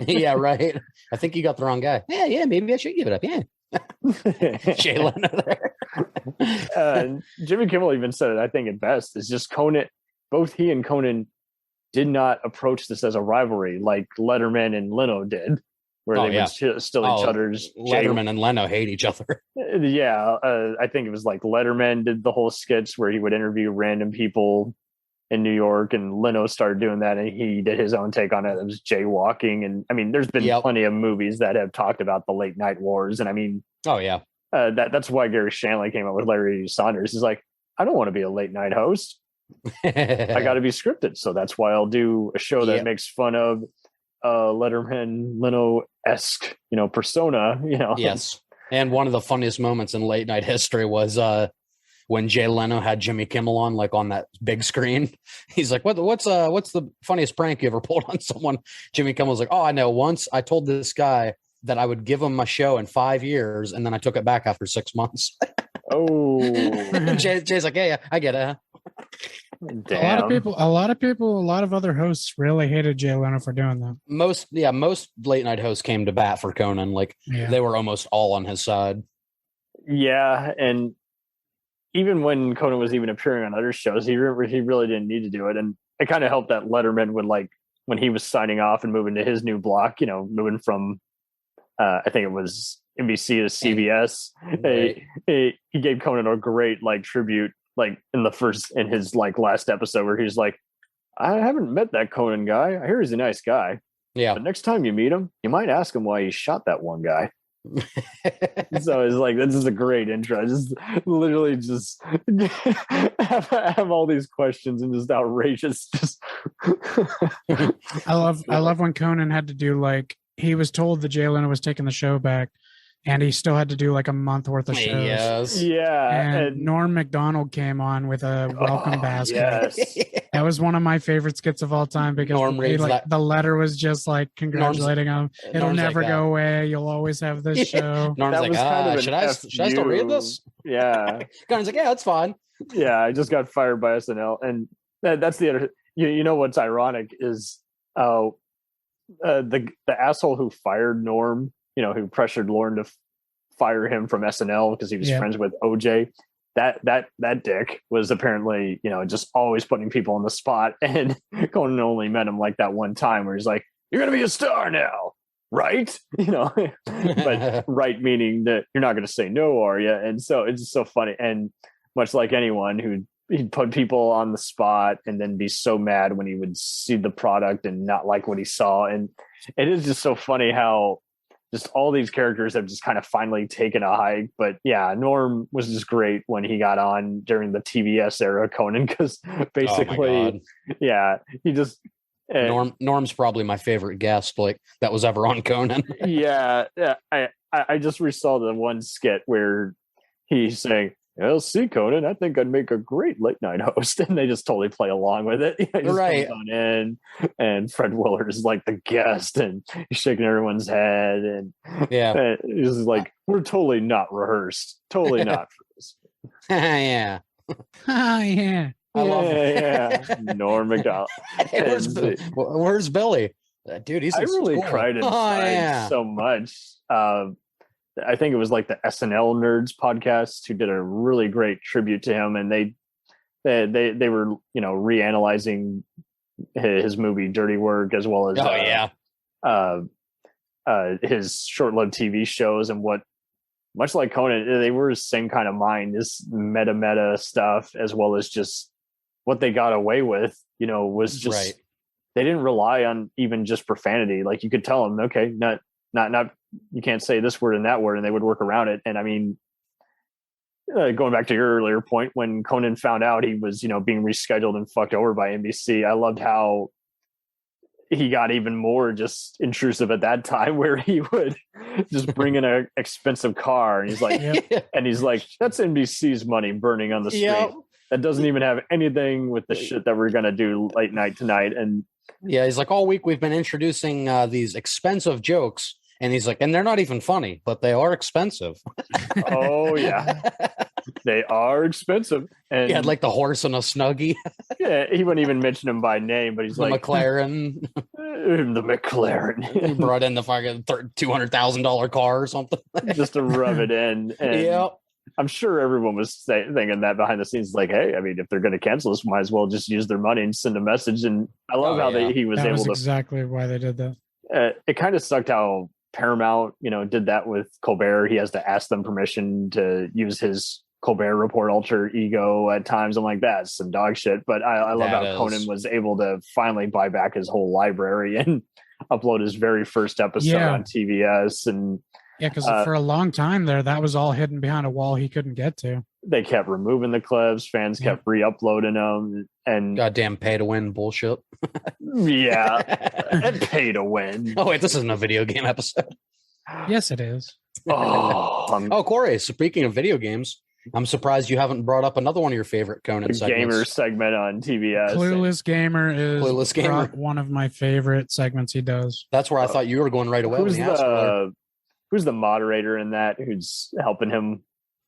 Yeah, right. I think you got the wrong guy. Yeah, maybe I should give it up. Yeah. Jay Leno there. Jimmy Kimmel even said it, I think, at best. It's just Conan, both he and Conan did not approach this as a rivalry like Letterman and Leno did, where they would steal each other's. Letterman and Leno hate each other. Yeah, I think it was like Letterman did the whole skits where he would interview random people in New York, and Leno started doing that, and he did his own take on it. It was jaywalking, and I mean, there's been plenty of movies that have talked about the late night wars, and I mean, that's why Gary Shandling came up with Larry Saunders. He's like, I don't want to be a late night host. I got to be scripted, so that's why I'll do a show that makes fun of Letterman Leno-esque, persona, Yes. And one of the funniest moments in late night history was when Jay Leno had Jimmy Kimmel on, like on that big screen. He's like, what's the funniest prank you ever pulled on someone? Jimmy Kimmel's like, oh, I know. Once I told this guy that I would give him my show in 5 years, and then I took it back after 6 months. Oh, Jay's like, yeah, I get it. damn. A lot of other hosts really hated Jay Leno for doing that. Most late night hosts came to bat for Conan. Like they were almost all on his side. Yeah, and even when Conan was even appearing on other shows, he really didn't need to do it, and it kind of helped that Letterman would, like, when he was signing off and moving to his new block, moving from I think it was NBC to CBS. Right. He gave Conan a great tribute, in his last episode, where he's like, I haven't met that Conan guy. I hear he's a nice guy. Yeah. But next time you meet him, you might ask him why he shot that one guy. So it's like, this is a great intro. Just literally just have all these questions and just outrageous. I love when Conan had to do, he was told that Jay Leno was taking the show back, and he still had to do a month worth of shows. Yes. Yeah. And Norm McDonald came on with a welcome basket. Yes. That was one of my favorite skits of all time, because Norm reads that. the letter was just congratulating him. It'll Norm's never like, go away. You'll always have this show. Norm's That like, was kind of an should I still read this? Yeah. Conan's like, yeah, that's fine. Yeah, I just got fired by SNL, and that's the other. What's ironic is the asshole who fired Norm, who pressured Lauren to fire him from SNL because he was friends with OJ. That dick was apparently, just always putting people on the spot, and Conan only met him that one time where he's like, "You're gonna be a star now, right?" But right meaning that you're not gonna say no, are you? And so it's just so funny, and much like anyone he'd put people on the spot and then be so mad when he would see the product and not like what he saw. And it is just so funny how just all these characters have just kind of finally taken a hike. But yeah, Norm was just great when he got on during the TBS era, Conan, because basically, he just Norm's probably my favorite guest that was ever on Conan. yeah. I just resaw the one skit where he's saying, "Well, see, Conan, I think I'd make a great late night host," and they just totally play along with it. He just Right. comes on in, and Fred Willard is the guest, and he's shaking everyone's head, and he's like, "We're totally not rehearsed, totally not." Yeah. Yeah. I love Norm McDonald. Where's Billy? Dude, he's I really cool. cried inside so much. I think it was the SNL Nerds podcast who did a really great tribute to him, and they were reanalyzing his movie Dirty Work, as well as his short-lived TV shows, and what, much like Conan, they were the same kind of mind, this meta stuff, as well as just what they got away with, was just right. They didn't rely on even just profanity. You could tell them, okay, not you can't say this word and that word, and they would work around it. And I mean, going back to your earlier point, when Conan found out he was, being rescheduled and fucked over by NBC, I loved how he got even more just intrusive at that time, where he would just bring in an expensive car, and he's like, that's NBC's money burning on the street. Yep. That doesn't even have anything with the shit that we're going to do late night tonight. And yeah, he's like, all week we've been introducing these expensive jokes, and he's like, and they're not even funny, but they are expensive. Oh yeah, they are expensive. And he had the horse and a Snuggie. Yeah, he wouldn't even mention him by name, but he's the McLaren. The McLaren. He brought in the fucking $200,000 car or something just to rub it in. And I'm sure everyone was thinking that behind the scenes, hey, I mean, if they're going to cancel this, might as well just use their money and send a message. And I love how he was able to. Exactly why they did that. It kind of sucked how Paramount, did that with Colbert. He has to ask them permission to use his Colbert Report alter ego at times. I'm like, that's some dog shit. But I love how Conan was able to finally buy back his whole library and upload his very first episode on TBS. And Yeah, because for a long time there, that was all hidden behind a wall he couldn't get to. They kept removing the clips. Fans kept re-uploading them, and goddamn pay to win bullshit. Yeah, and pay to win. Oh wait, this isn't a video game episode. Yes, it is. Oh, Corey. Speaking of video games, I'm surprised you haven't brought up another one of your favorite Conan segments. Gamer segment on TBS. Clueless Gamer is Clueless Gamer. one of my favorite segments he does. That's where I thought you were going right away. Who's the moderator in that? Who's helping him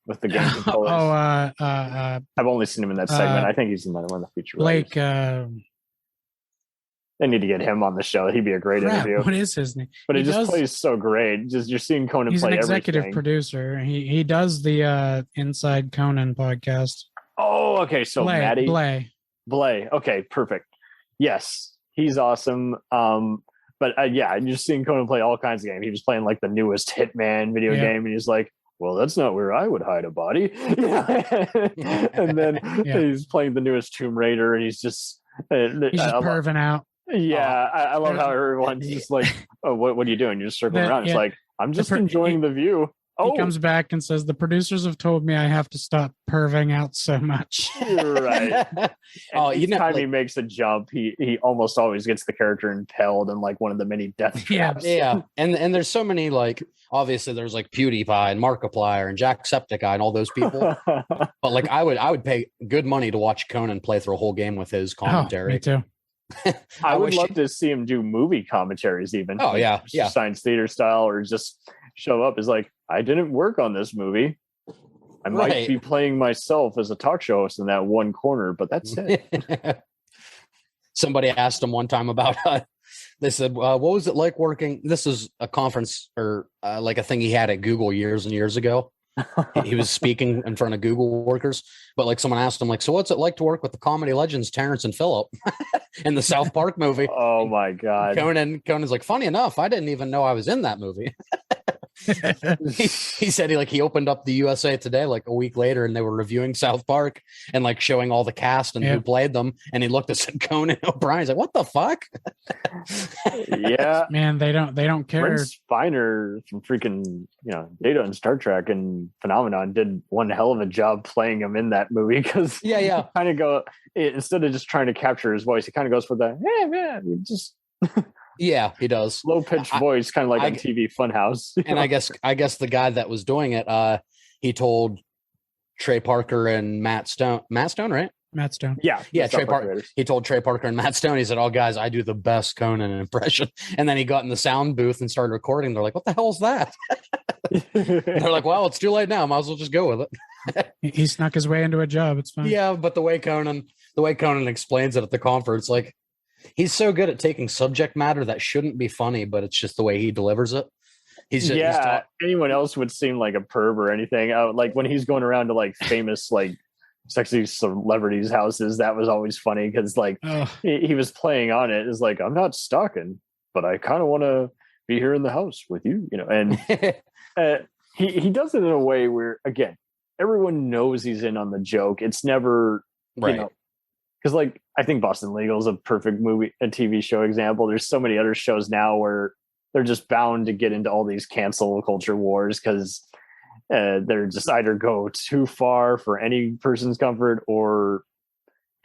with the game controllers? I've only seen him in that segment. I think he's in one of the feature. Blake. They need to get him on the show. He'd be a great interview. What is his name? But he just plays so great. Just you're seeing Conan he's play an executive everything. Producer. He does the Inside Conan podcast. Oh, okay. So Blay. Okay, perfect. Yes, he's awesome. But yeah, you're seeing Conan play all kinds of games. He was playing like the newest Hitman video game, and he's like, well, that's not where I would hide a body. And then he's playing the newest Tomb Raider, and he's just perving out. Yeah, I love how everyone's just like, oh, what are you doing? You're just circling around. It's like, I'm just enjoying the view. He comes back and says, the producers have told me I have to stop perving out so much. You're right. Each time he makes a jump, he almost always gets the character impaled in like one of the many death traps. Yeah. And there's so many, like, obviously there's like PewDiePie and Markiplier and Jacksepticeye and all those people. But like I would pay good money to watch Conan play through a whole game with his commentary. Me too. I would love to see him do movie commentaries even. Oh, like, yeah. Science theater style, or just show up as like, I didn't work on this movie. I might be playing myself as a talk show host in that one corner, but that's it. Somebody asked him one time about, they said, what was it like working? This is a conference or like a thing he had at Google years and years ago. He was speaking in front of Google workers, but like someone asked him, like, so what's it like to work with the comedy legends Terrence and Phillip in the South Park movie? Oh my God. Conan's like, funny enough, I didn't even know I was in that movie. he said he opened up the USA Today like a week later, and they were reviewing South Park and like showing all the cast and who played them, and he looked at Conan O'Brien. He's like, what the fuck? Yeah, man, they don't care. Brent Spiner from freaking Data and Star Trek and Phenomenon did one hell of a job playing him in that movie, because kind of go, instead of just trying to capture his voice, he kind of goes for the just yeah, he does low pitched voice, kind of like on TV Funhouse. And I guess the guy that was doing it, he told Trey Parker and Matt Stone, right? Matt Stone. Yeah. Trey Parker. He told Trey Parker and Matt Stone, he said, oh, guys, I do the best Conan impression. And then he got in the sound booth and started recording. They're like, what the hell is that? They're like, well, it's too late now. Might as well just go with it. He snuck his way into a job. It's fine. Yeah, but the way Conan explains it at the conference, like, he's so good at taking subject matter that shouldn't be funny, but it's just the way he delivers it. Anyone else would seem like a perv or anything. Like when he's going around to like famous like sexy celebrities' houses, that was always funny, because like he was playing on it. It's like, I'm not stalking, but I kind of want to be here in the house with you, and he does it in a way where, again, everyone knows he's in on the joke. It's never because like I think Boston Legal is a perfect a TV show example. There's so many other shows now where they're just bound to get into all these cancel culture wars, because they're just either go too far for any person's comfort, or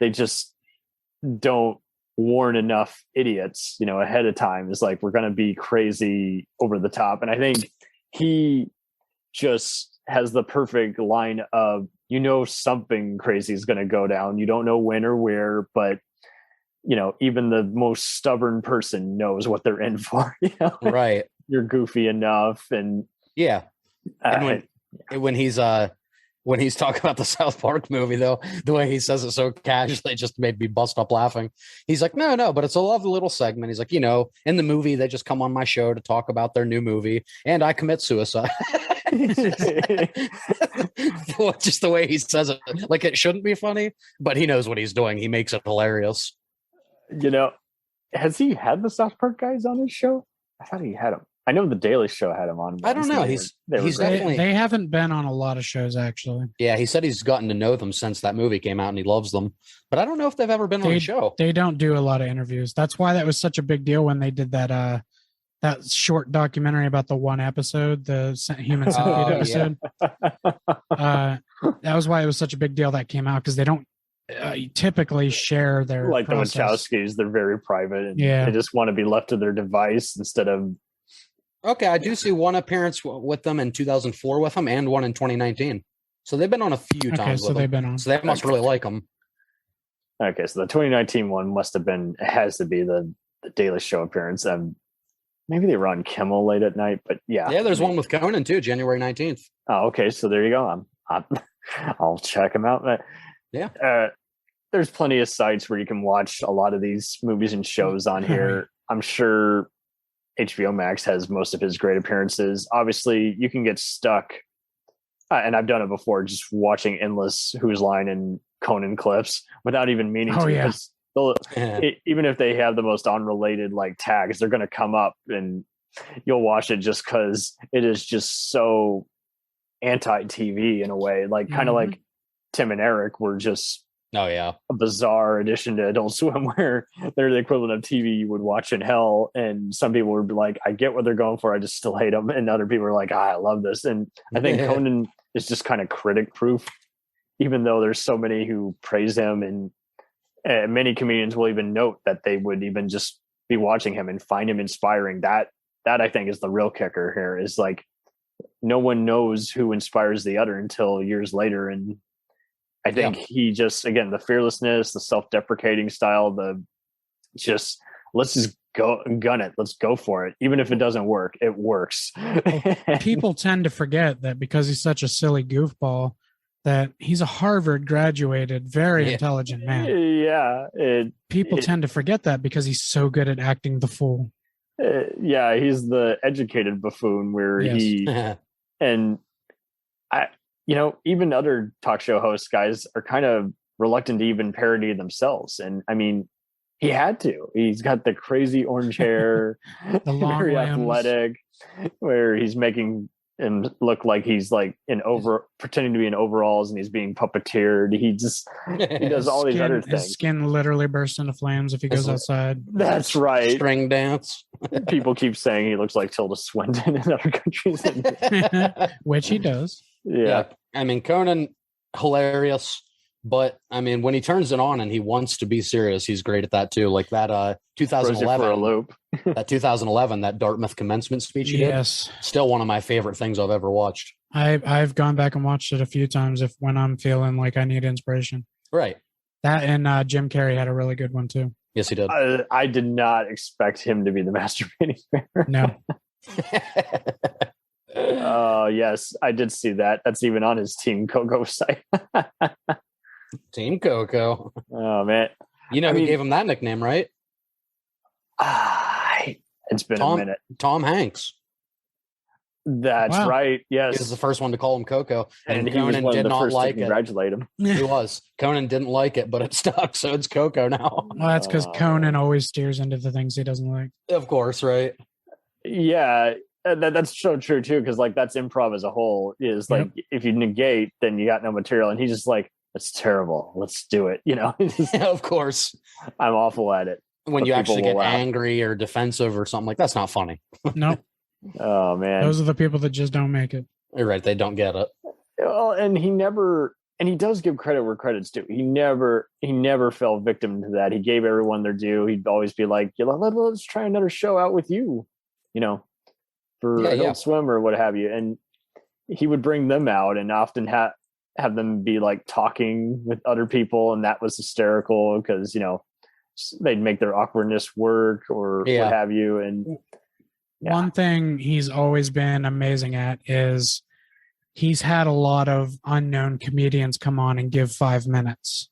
they just don't warn enough idiots, ahead of time. It's like, we're going to be crazy over the top. And I think he just has the perfect line of, something crazy is going to go down. You don't know when or where, but even the most stubborn person knows what they're in for. Right. You're goofy enough. And and when he's talking about the South Park movie, though, the way he says it so casually just made me bust up laughing. He's like, no, but it's a lovely little segment. He's like, in the movie, they just come on my show to talk about their new movie, and I commit suicide. Just the way he says it, like it shouldn't be funny, but he knows what he's doing. He makes it hilarious. Has he had the South Park guys on his show? I thought he had them. I know the Daily Show had him on. I don't know. He's definitely. They haven't been on a lot of shows, actually. Yeah, he said he's gotten to know them since that movie came out, and he loves them. But I don't know if they've ever been on the show. They don't do a lot of interviews. That's why that was such a big deal when they did that that short documentary about the one episode, the human centipede episode. That was why it was such a big deal that came out, because they don't typically share their like process. The Wachowskis. They're very private, and Yeah. they just want to be left to their device instead of. Okay, I do see one appearance with them in 2004 with them, and one in 2019. So they've been on a few Okay, times so with they've them. been on. So they must really like them. Okay, so the 2019 one has to be the Daily Show appearance. Maybe they were on Kimmel late at night, but yeah. Yeah, there's one with Conan too, January 19th. Oh, okay, so there you go. I'll check them out. Yeah. There's plenty of sites where you can watch a lot of these movies and shows on here. Right. I'm sure HBO Max has most of his great appearances. Obviously, you can get stuck, and I've done it before, just watching endless Who's Line and Conan clips without even meaning to. Yeah. Even if they have the most unrelated like tags, they're going to come up, and you'll watch it just because it is just so anti-TV in a way. Like kind of like Tim and Eric were just a bizarre addition to Adult Swim, where they're the equivalent of TV you would watch in hell. And some people would be like, I get what they're going for, I just still hate them. And other people are like, I love this. And I think Conan is just kind of critic proof, even though there's so many who praise him, and many comedians will even note that they would even just be watching him and find him inspiring. That I think is the real kicker here, is like no one knows who inspires the other until years later. And I think he just, again, the fearlessness, the self-deprecating style, let's just gun it. Let's go for it. Even if it doesn't work, it works. People tend to forget that because he's such a silly goofball, that he's a Harvard graduated, very intelligent man. Yeah. People tend to forget that because he's so good at acting the fool. He's the educated buffoon where even other talk show hosts, guys, are kind of reluctant to even parody themselves. And I mean, he had to. He's got the crazy orange hair, the long very limbs. athletic, where he's making him look like he's like pretending to be in overalls, and he's being puppeteered. He does all these other things. His skin literally bursts into flames if he goes outside. That's right. String dance. People keep saying he looks like Tilda Swinton in other countries. Which he does. Yeah. I mean, Conan, hilarious. But I mean, when he turns it on and he wants to be serious, he's great at that too. Like that 2011, for a loop. that 2011, that Dartmouth commencement speech he did. Still one of my favorite things I've ever watched. I've gone back and watched it a few times when I'm feeling like I need inspiration. Right. That and Jim Carrey had a really good one too. Yes, he did. I did not expect him to be the masturbating bear. No. Yes, I did see that. That's even on his Team Coco site. Team Coco. Oh man, who gave him that nickname, right? It's been a minute. Tom Hanks. That's right. Yes, he was the first one to call him Coco, and Conan did not like it. Congratulate him. He was. Conan didn't like it, but it stuck, so it's Coco now. Well, that's because Conan always steers into the things he doesn't like. Of course, right? Yeah. That's so true too, because like that's improv as a whole. Is like if you negate, then you got no material, and he's just like, "It's terrible. Let's do it." Of course, I'm awful at it. When you actually get angry or defensive or something, like that's not funny. No. Oh man, those are the people that just don't make it. You're right; they don't get it. Well, and he does give credit where credit's due. He never fell victim to that. He gave everyone their due. He'd always be like, let's try another show out with you, for Adult Swim or what have you. And he would bring them out and often have them be like talking with other people. And that was hysterical because, they'd make their awkwardness work or what have you. And one thing he's always been amazing at is he's had a lot of unknown comedians come on and give 5 minutes.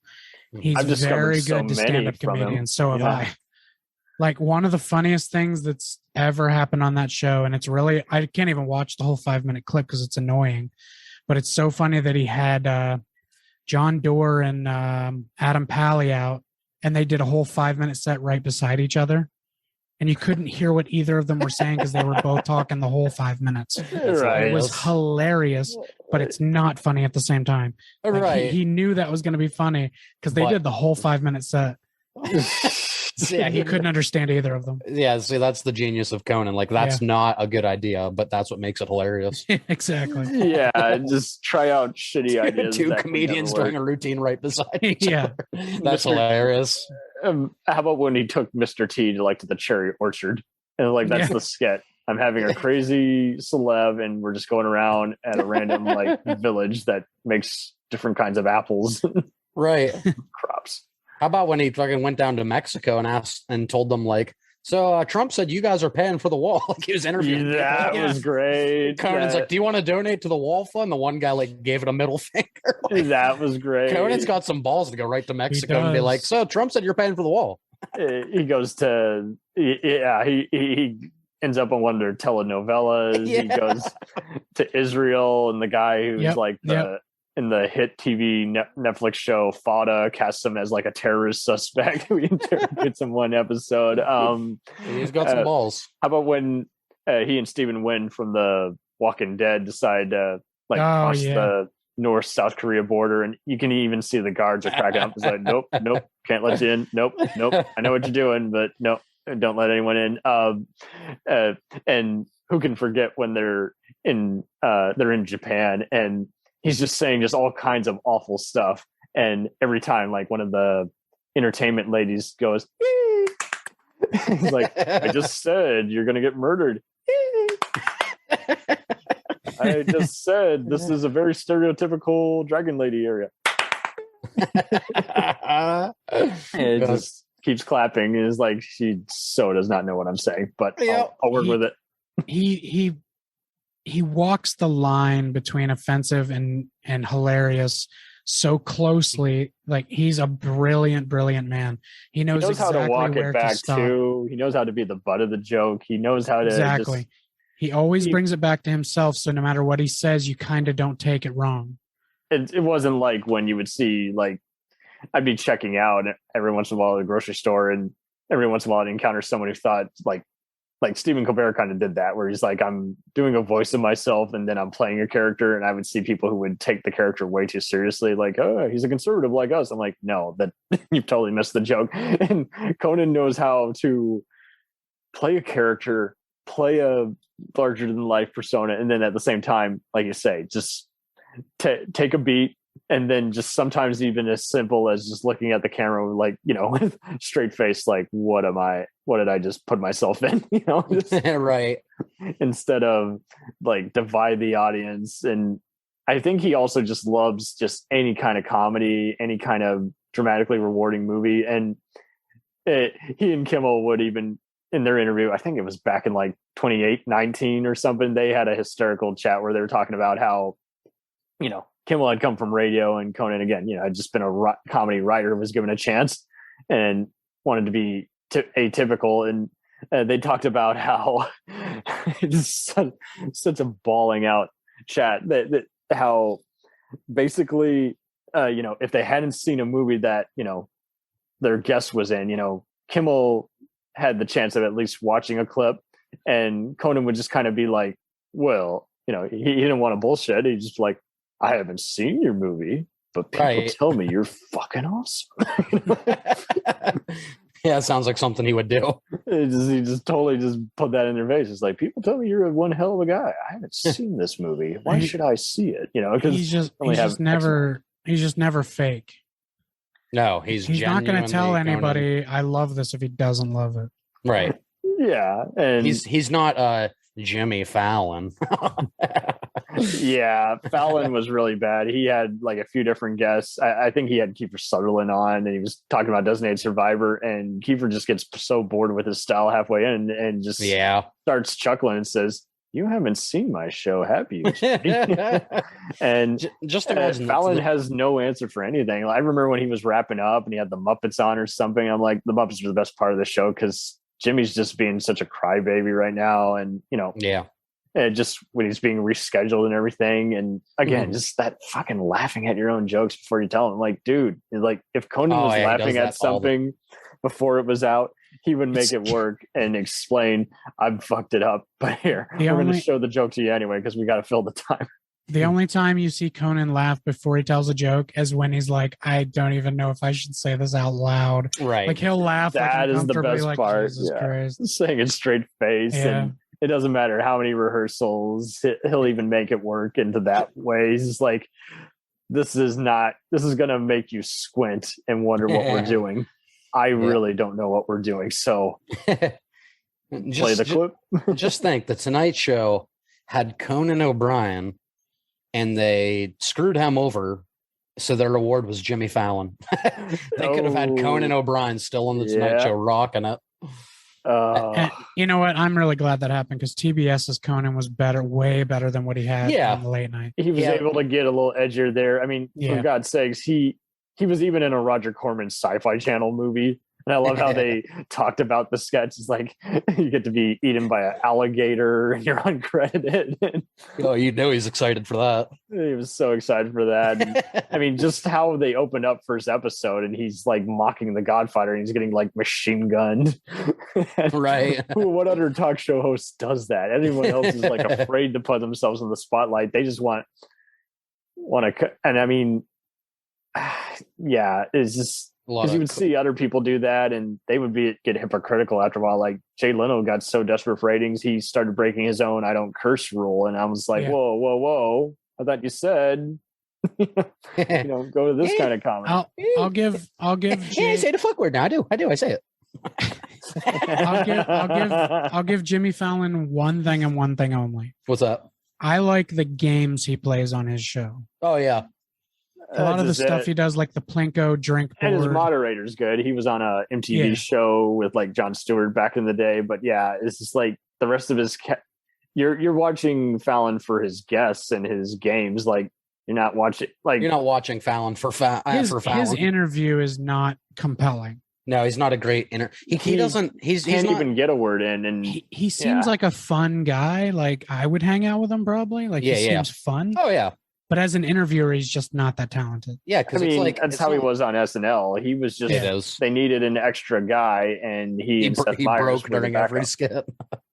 He's very good to stand-up comedians. So have I. Like one of the funniest things that's ever happened on that show, and it's really, I can't even watch the whole 5-minute clip because it's annoying, but it's so funny that he had John Doerr and Adam Pally out, and they did a whole 5-minute set right beside each other. And you couldn't hear what either of them were saying because they were both talking the whole 5 minutes. Right. It was hilarious, but it's not funny at the same time. Like right. He knew that was going to be funny because they did the whole 5-minute set. Yeah, He couldn't understand either of them. Yeah, see, that's the genius of Conan. Like, that's not a good idea, but that's what makes it hilarious. Exactly. Yeah, just try out shitty ideas. Two comedians doing a routine right beside each other. That's Mr. hilarious. How about when he took Mr. T to the cherry orchard, and that's the skit. I'm having a crazy celeb, and we're just going around at a random village that makes different kinds of apples, right? Crops. How about when he fucking went down to Mexico and asked and told them so Trump said you guys are paying for the wall. He was interviewing. That was great. Conan's do you want to donate to the wall fund? The one guy gave it a middle finger. That was great. Conan's got some balls to go right to Mexico and be so Trump said you're paying for the wall. He goes to he ends up on one of their telenovelas. He goes to Israel, and the guy who's in the hit TV Netflix show Fada casts him as a terrorist suspect who interrogates him one episode. He's got some balls. How about when he and Stephen Wynn from The Walking Dead decide to cross the North-South Korea border, and you can even see the guards are cracking up. It's nope, can't let you in. Nope. I know what you're doing, but no, don't let anyone in. And who can forget when they're in Japan, and he's just saying just all kinds of awful stuff. And every time, one of the entertainment ladies goes, he's I just said you're going to get murdered. I just said this is a very stereotypical dragon lady area. And it just keeps clapping. And it's she so does not know what I'm saying, but I'll work with it. He walks the line between offensive and hilarious so closely. He's a brilliant man. He knows exactly how to walk where it back to stop. too. He knows how to be the butt of the joke. He knows how to he always brings it back to himself, so no matter what he says, you kind of don't take it wrong. It wasn't like when you would see I'd be checking out every once in a while at a grocery store, and every once in a while I'd encounter someone who thought Stephen Colbert kind of did that, where he's I'm doing a voice of myself and then I'm playing a character, and I would see people who would take the character way too seriously, oh, he's a conservative like us. I'm no, that you've totally missed the joke. And Conan knows how to play a character, play a larger than life persona, and then at the same time, like you say, just take a beat. And then just sometimes even as simple as just looking at the camera, with straight face, what did I just put myself in? Right. Instead of divide the audience. And I think he also just loves just any kind of comedy, any kind of dramatically rewarding movie. And he and Kimmel would even, in their interview, I think it was back in 2019 or something, they had a hysterical chat where they were talking about how, Kimmel had come from radio, and Conan, again, had just been a comedy writer, was given a chance and wanted to be atypical. And they talked about how it's such a bawling out chat that how basically, if they hadn't seen a movie that, their guest was in, Kimmel had the chance of at least watching a clip, and Conan would just kind of be well, he didn't want to bullshit. He just I haven't seen your movie, but people tell me you're fucking awesome. Yeah, it sounds like something he would do. He just totally just put that in their face. It's people tell me you're one hell of a guy. I haven't seen this movie. Why should I see it? Because he's just never fake. No, he's not going to tell anybody I love this if he doesn't love it. Right. Yeah, and he's not Jimmy Fallon. Yeah, Fallon was really bad. He had a few different guests. I think he had Kiefer Sutherland on, and he was talking about Designated Survivor, and Kiefer just gets so bored with his style halfway in and just starts chuckling and says, "You haven't seen my show, have you?" And just imagine Fallon has no answer for anything. I remember when he was wrapping up and he had the Muppets on or something. I'm like, the Muppets are the best part of the show because Jimmy's just being such a crybaby right now, and and just when he's being rescheduled and everything. And again, just that fucking laughing at your own jokes before you tell him, dude, if Conan was laughing at something before it was out, he would make it work and explain, I've fucked it up, but here, we're going to show the joke to you anyway, because we got to fill the time. The only time you see Conan laugh before he tells a joke is when he's like, I don't even know if I should say this out loud. Right. Like he'll laugh That like is the uncomfortably, best like, part. Jesus Christ. Saying it straight face, and it doesn't matter how many rehearsals, he'll even make it work into that way. He's just like, this is gonna make you squint and wonder what we're doing. I really don't know what we're doing. So play the clip. Just think, the Tonight Show had Conan O'Brien and they screwed him over, so their reward was Jimmy Fallon. They could have had Conan O'Brien still on the Tonight Show rocking it. And you know what? I'm really glad that happened because TBS's Conan was better, way better than what he had on the late night. He was able to get a little edgier there. I mean, for God's sakes, he was even in a Roger Corman Sci-Fi Channel movie. And I love how they talked about the sketch. It's like you get to be eaten by an alligator and you're uncredited. Oh, you know he's excited for that. He was so excited for that. And, I mean, just how they opened up first episode and he's like mocking the Godfather and he's getting like machine gunned. Right. What other talk show host does that? Anyone else is like afraid to put themselves in the spotlight. They just want to, and I mean, it's just, because you would see other people do that and they would get hypocritical after a while. Like Jay Leno got so desperate for ratings, he started breaking his own I don't curse rule. And I was like, whoa. I thought you said, go to this kind of comedy. I'll give I say the fuck word now. I say it. I'll give Jimmy Fallon one thing and one thing only. What's that? I like the games he plays on his show. Oh yeah. A lot of the stuff he does, like the Plinko drink board. And his moderator's good. He was on a MTV show with like Jon Stewart back in the day. But yeah, it's just like the rest of his. You're watching Fallon for his guests and his games. Like you're not watching Fallon for Fallon. His interview is not compelling. No, he's not a great he can't even get a word in, and he seems like a fun guy. Like I would hang out with him probably. Like he seems fun. Oh yeah. But as an interviewer, he's just not that talented. Yeah, because that's how he was on SNL. He was just they needed an extra guy, and he broke during every skit.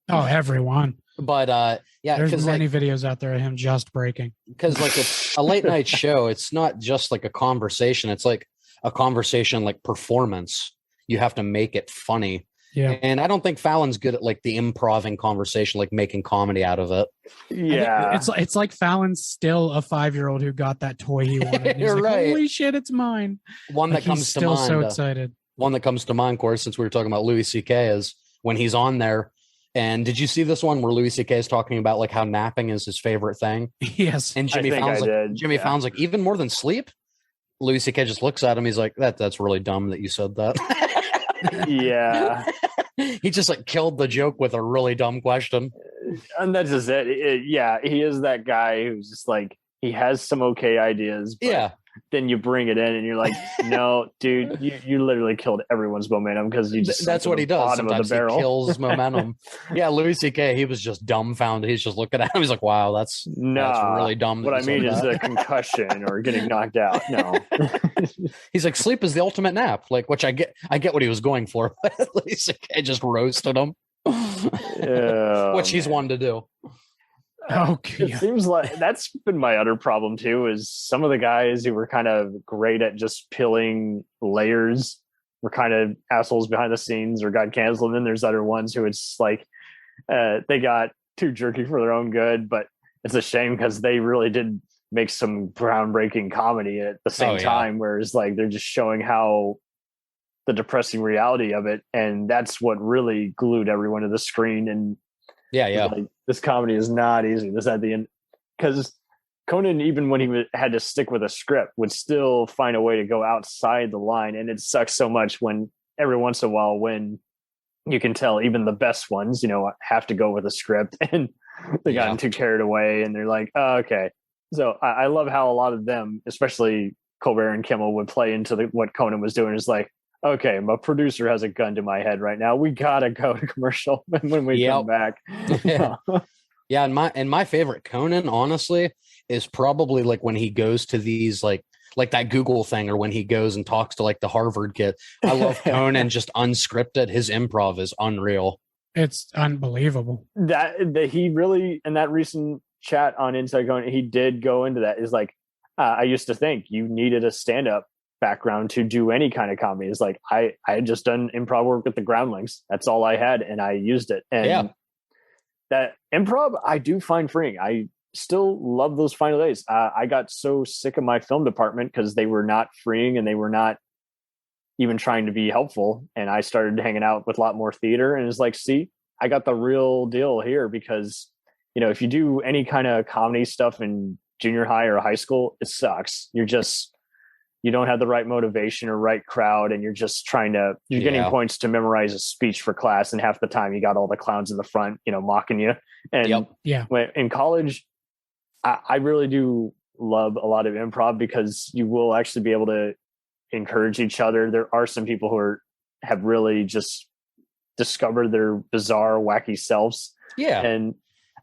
Oh, everyone. But there's many videos out there of him just breaking. Because like it's a late night show, it's not just like a conversation. It's like a conversation like performance. You have to make it funny. Yeah. And I don't think Fallon's good at like the improv conversation, like making comedy out of it. Yeah. It's like Fallon's still a 5-year-old who got that toy he wanted. He's like, holy shit, it's mine. One that comes to mind. So excited. One that comes to mind, of course, since we were talking about Louis C.K. is when he's on there. And did you see this one where Louis C.K. is talking about like how napping is his favorite thing? Yes. And Jimmy Fallon's like, even more than sleep? Louis C.K. just looks at him. He's like, that's really dumb that you said that. Yeah. He just like killed the joke with a really dumb question. And that's just it. He is that guy who's just like, he has some okay ideas. But then you bring it in and you're like, no, dude, you literally killed everyone's momentum because you just that's what he does. Sometimes he kills momentum. Yeah, Louis C.K. he was just dumbfounded. He's just looking at him. He's like, wow, that's really dumb. What I mean is a concussion or getting knocked out. No. He's like, sleep is the ultimate nap. Like, which I get what he was going for. Louis C.K. just roasted him. Which he's wanted to do. It seems like that's been my other problem too, is some of the guys who were kind of great at just peeling layers were kind of assholes behind the scenes or got canceled. And then there's other ones who it's like they got too jerky for their own good, but it's a shame because they really did make some groundbreaking comedy at the same time, whereas like they're just showing how the depressing reality of it, and that's what really glued everyone to the screen. And like, this comedy is not easy. This at the end, because Conan, even when he had to stick with a script, would still find a way to go outside the line. And it sucks so much when every once in a while, when you can tell even the best ones, have to go with a script and they gotten too carried away and they're like, oh, okay. So I love how a lot of them, especially Colbert and Kimmel, would play into what Conan was doing. Is like, okay, my producer has a gun to my head right now. We gotta go to commercial when we come back. And my favorite Conan, honestly, is probably like when he goes to these like that Google thing, or when he goes and talks to like the Harvard kid. I love Conan just unscripted. His improv is unreal. It's unbelievable. That he really, in that recent chat on Inside Conan, he did go into that. Is like, I used to think you needed a stand-up background to do any kind of comedy. Is like, I had just done improv work with the Groundlings. That's all I had, and I used it. And that improv, I do find freeing. I still love those final days. I got so sick of my film department because they were not freeing and they were not even trying to be helpful. And I started hanging out with a lot more theater, and it's like, see, I got the real deal here. Because, you know, if you do any kind of comedy stuff in junior high or high school, it sucks. You don't have the right motivation or right crowd, and you're just you're getting points to memorize a speech for class, and half the time you got all the clowns in the front, you know, mocking you. And in college, I really do love a lot of improv, because you will actually be able to encourage each other. There are some people who have really just discovered their bizarre, wacky selves. Yeah. And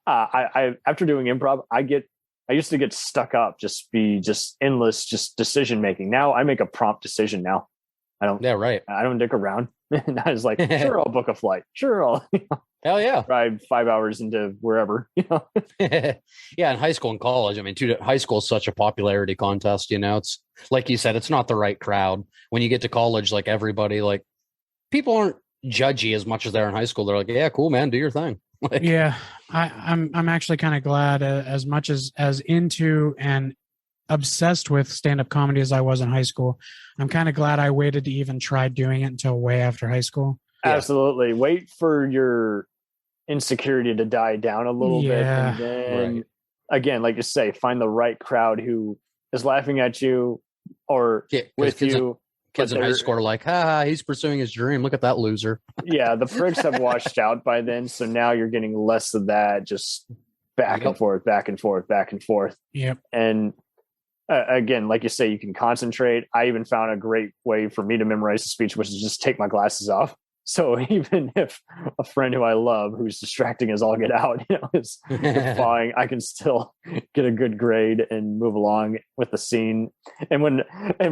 I after doing improv, I used to get stuck up, just endless, just decision making. Now I make a prompt decision now. I don't dick around. And I was like, sure, I'll book a flight. Sure, I'll hell yeah, ride 5 hours into wherever. You know? Yeah, in high school and college. I mean, high school is such a popularity contest. You know, it's like you said, it's not the right crowd. When you get to college, like everybody, like people aren't judgy as much as they're in high school. They're like, yeah, cool, man, do your thing. Like, yeah, I'm actually kind of glad, as much as into and obsessed with stand-up comedy as I was in high school. I'm kind of glad I waited to even try doing it until way after high school. Absolutely. Wait for your insecurity to die down a little bit. And then again, like you say, find the right crowd who is laughing at you or with you. Kids in high school are like, he's pursuing his dream. Look at that loser. Yeah, the pricks have washed out by then. So now you're getting less of that, just back and forth, back and forth, back and forth. Yep. And again, like you say, you can concentrate. I even found a great way for me to memorize the speech, which is just take my glasses off. So even if a friend who I love, who's distracting as all get out, you know, is fine, I can still get a good grade and move along with the scene. And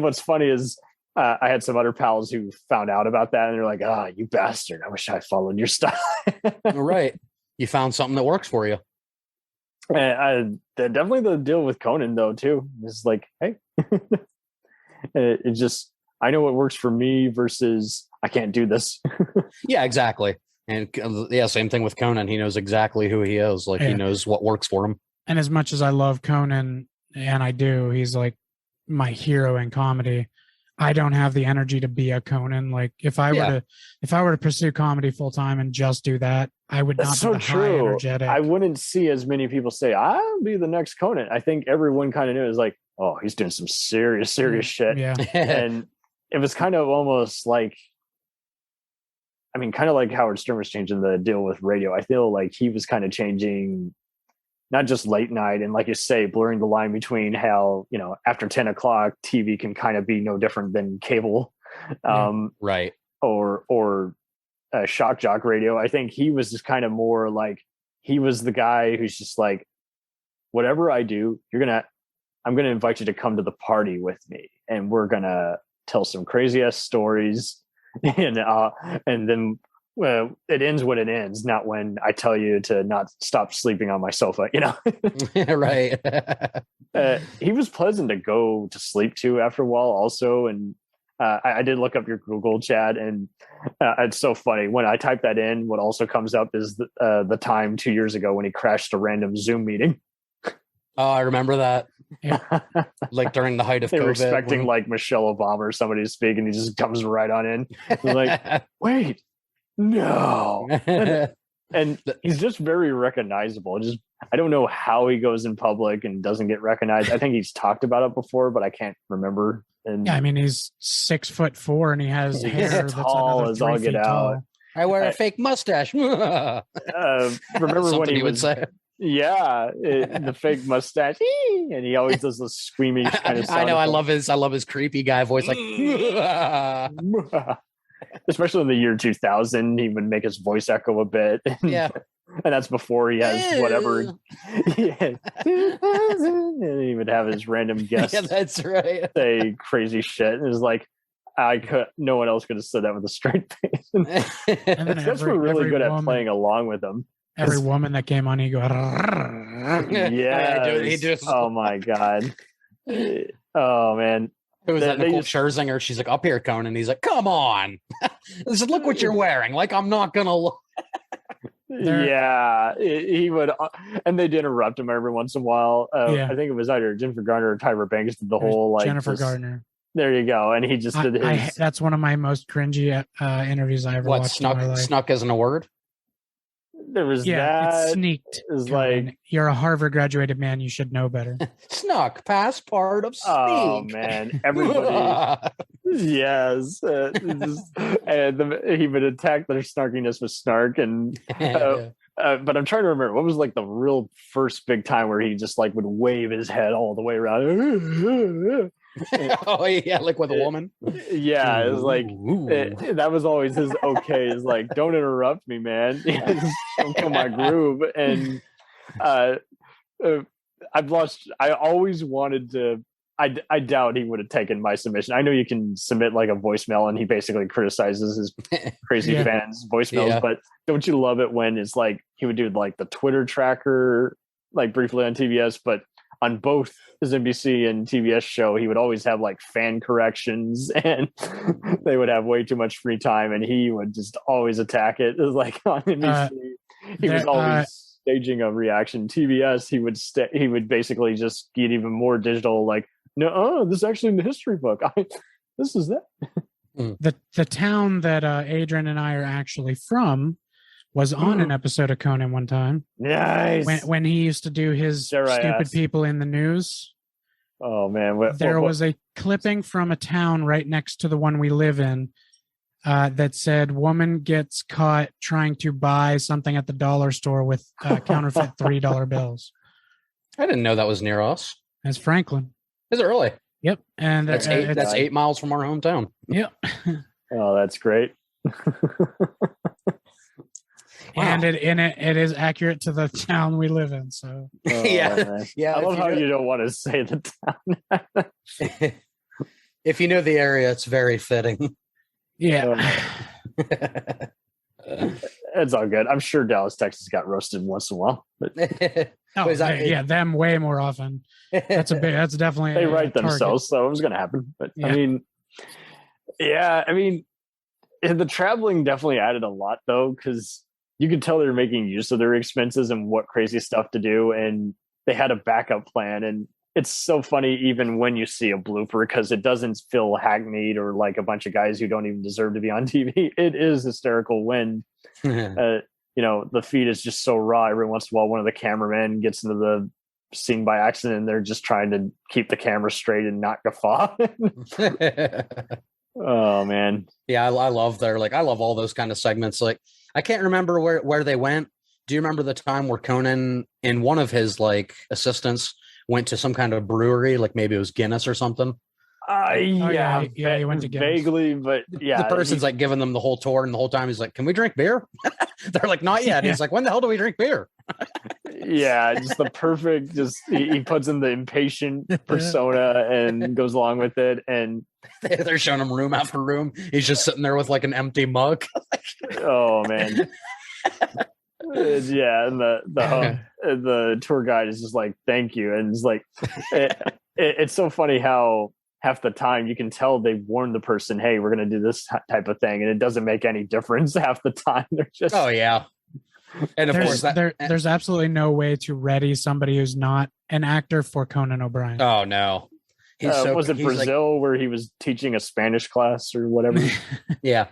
what's funny is, I had some other pals who found out about that, and they're like, you bastard. I wish I followed your style. Right. You found something that works for you. Definitely the deal with Conan, though, too. It's like, hey, it just, I know what works for me versus I can't do this. Yeah, exactly. And same thing with Conan. He knows exactly who he is. Like, he knows what works for him. And as much as I love Conan, and I do, he's like my hero in comedy, I don't have the energy to be a Conan. Like if I were to pursue comedy full time and just do that, I would not be high energetic. I wouldn't see as many people say, I'll be the next Conan. I think everyone kind of knew. It was like, oh, he's doing some serious shit. Yeah. And it was kind of almost like, I mean, kind of like Howard Stern was changing the deal with radio. I feel like he was kind of changing not just late night, and like you say, blurring the line between how, you know, after 10 o'clock TV can kind of be no different than cable, right, or shock jock radio. I think he was just kind of more like, he was the guy who's just like, whatever I do, I'm gonna invite you to come to the party with me, and we're gonna tell some crazy ass stories, and then it ends when it ends, not when I tell you to not stop sleeping on my sofa, you know? Right. He was pleasant to go to sleep to after a while also. And I did look up your Google chat, and it's so funny. When I type that in, what also comes up is the time 2 years ago when he crashed a random Zoom meeting. Oh, I remember that. Yeah. Like during the height of they COVID. Were expecting like Michelle Obama or somebody to speak, and he just comes right on in. He's like, wait. No. And he's just very recognizable. I don't know how he goes in public and doesn't get recognized. I think he's talked about it before, but I can't remember. And yeah, I mean, he's 6'4" and he has hair that's tall as all get out. I wear a fake mustache. Remember when he would say? Yeah, the fake mustache, and he always does this squeamish kind of sound. I know. I love his creepy guy voice, like. Especially in the year 2000, he would make his voice echo a bit. Yeah. And that's before he has whatever. Yeah. And he would have his random guests. Yeah, that's right. Say crazy shit. And it's like, no one else could have said that with a straight face. And that's we're really good at playing along with them. Every woman that came on, he'd go. Yeah. He just, Oh my god. Oh man. Who was that? They Nicole just- Scherzinger. She's like, up here, Conan. He's like, come on. He said, look what you're wearing. Like, I'm not gonna look. Yeah, he would, and they'd interrupt him every once in a while. Yeah. I think it was either Jennifer Garner or Tyra Banks did the whole like Jennifer just- Gardner. There you go, and he just did his. That's one of my most cringy interviews I ever What, watched in my life. snuck isn't a word? There was Yeah, that. it's sneaked. Is Conan. like, You're a Harvard graduated man. You should know better. Snuck, past part of sneak. oh man, everybody. Yes, he would attack their snarkiness with snark, and but I'm trying to remember what was like the real first big time where he just like would wave his head all the way around. Oh yeah, like with a woman. Yeah, it was like Ooh. that was always his okay. Is like, don't interrupt me, man. Don't kill my groove. And I've lost. I always wanted to. I doubt he would have taken my submission. I know you can submit like a voicemail, and he basically criticizes his crazy Yeah. fans' voicemails. Yeah. But don't you love it when it's like he would do like the Twitter tracker, like briefly on TBS, but on both his NBC and TBS show, he would always have like fan corrections, and they would have way too much free time, and he would just always attack it. It was like on NBC, he was always staging a reaction. TBS, he would basically just get even more digital, like, no, this is actually in the history book. This is that. The town that Adrian and I are actually from was on an episode of Conan one time. Nice. When he used to do his Dare I stupid ask? people in the news. Oh man, There was a clipping from a town right next to the one we live in that said, woman gets caught trying to buy something at the dollar store with counterfeit $3 bills. I didn't know that was near us. That's Franklin. Is it really? Yep. And That's it's 8 miles from our hometown. Yep. Oh, that's great. And it is accurate to the town we live in. So Oh, Yeah. man. Yeah, I if love you how know- you don't want to say the town. If you know the area, it's very fitting. yeah. It's all good. I'm sure Dallas, Texas got roasted once in a while, but Oh, Is that- yeah, them way more often. That's definitely they a write target. themselves, so it was going to happen. But Yeah. I mean, the traveling definitely added a lot though, because you could tell they're making use of their expenses and what crazy stuff to do, and they had a backup plan. And it's so funny even when you see a blooper, because it doesn't feel hackneyed or like a bunch of guys who don't even deserve to be on TV. It is hysterical when the feed is just so raw. Every once in a while, one of the cameramen gets into the scene by accident, and they're just trying to keep the camera straight and not guffaw. Oh man. Yeah, I love I love all those kind of segments. Like, I can't remember where they went. Do you remember the time where Conan and one of his like assistants went to some kind of brewery, like maybe it was Guinness or something? Yeah, he went to Guinness. vaguely, but yeah, The person's like giving them the whole tour, and the whole time he's like, "Can we drink beer?" They're like, "Not yet." He's like, "When the hell do we drink beer?" yeah, just the perfect. Just he puts in the impatient persona and goes along with it, and They're showing him room after room. He's just sitting there with like an empty mug. oh man. Yeah, and the tour guide is just like, thank you, and it's like it's so funny how half the time you can tell they warned the person, hey, we're going to do this type of thing, and it doesn't make any difference half the time. They're just Oh yeah, and of course there's absolutely no way to ready somebody who's not an actor for Conan O'Brien. Oh no, was it he's Brazil where he was teaching a Spanish class or whatever? Like, yeah.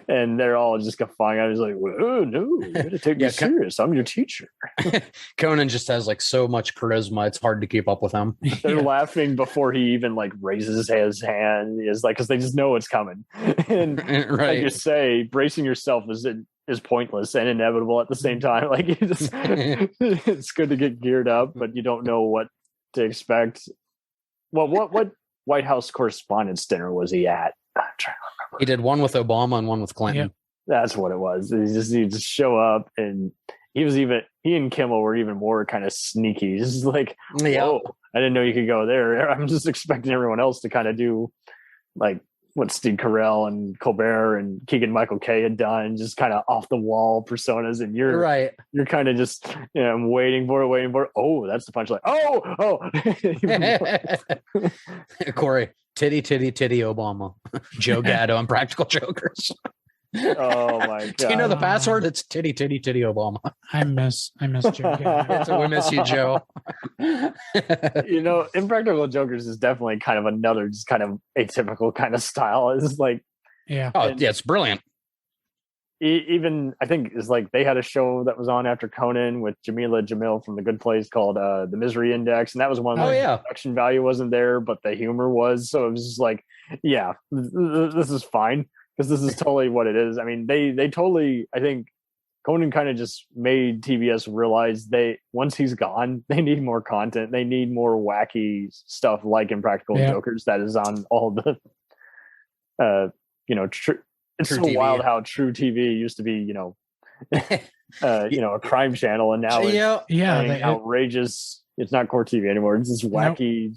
And they're all just guffawing. I was like, "Oh no, you gotta take me serious. I'm your teacher." Conan just has like so much charisma; it's hard to keep up with him. They're laughing before he even like raises his hand. Is like, because they just know it's coming. And like Right. you say, bracing yourself is pointless and inevitable at the same time. Like it's good to get geared up, but you don't know what to expect. Well, what White House Correspondents' Dinner was he at? I'm trying to remember. He did one with Obama and one with Clinton. Yep. That's what it was. He just show up, and he and Kimmel were even more kind of sneaky. Just like, Yeah. whoa, I didn't know you could go there. I'm just expecting everyone else to kind of do like what Steve Carell and Colbert and Keegan Michael Kay had done, just kind of off the wall personas, and you're kind of just I'm waiting for it. Oh, that's the punchline. Corey, titty Obama, Joe Gatto, and Practical Jokers. Oh my god! Do you know the password? It's titty Obama. I miss Joe Gatto. We miss you, Joe. Impractical Jokers is definitely kind of another just kind of atypical kind of style. It's like, it's brilliant. Even I think it's like they had a show that was on after Conan with Jamila Jamil from The Good Place called The Misery Index, and that was one of the production value wasn't there, but the humor was. So it was just like, this is fine. Because this is totally what it is. I mean, they totally, I think Conan kind of just made TBS realize once he's gone, they need more content. They need more wacky stuff like Impractical Jokers that is on all the, it's so TV. Wild how True TV used to be, a crime channel, and now it's outrageous. It's not core TV anymore. It's just wacky,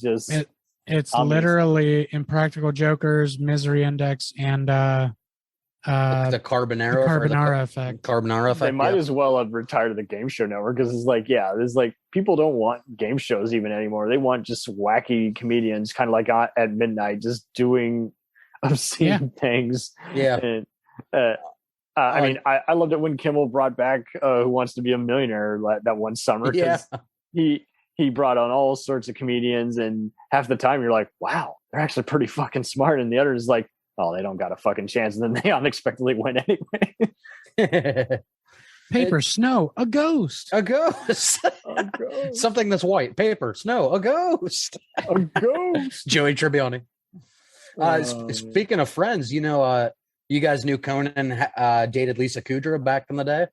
It's literally Impractical Jokers, Misery Index, and the Carbonara effect. Carbonara effect. They might as well have retired the Game Show Network, because it's like, there's like people don't want game shows even anymore. They want just wacky comedians, kind of like at midnight, just doing obscene things. Yeah. And, I mean, I loved it when Kimmel brought back Who Wants to Be a Millionaire that one summer. Yeah. He brought on all sorts of comedians, and half the time you're like, wow, they're actually pretty fucking smart. And the other is like, oh, they don't got a fucking chance. And then they unexpectedly win anyway. Paper, snow, a ghost. A ghost. Something that's white. Paper, snow, a ghost. A ghost. Joey Tribbiani. Speaking of friends, you guys knew Conan dated Lisa Kudrow back in the day?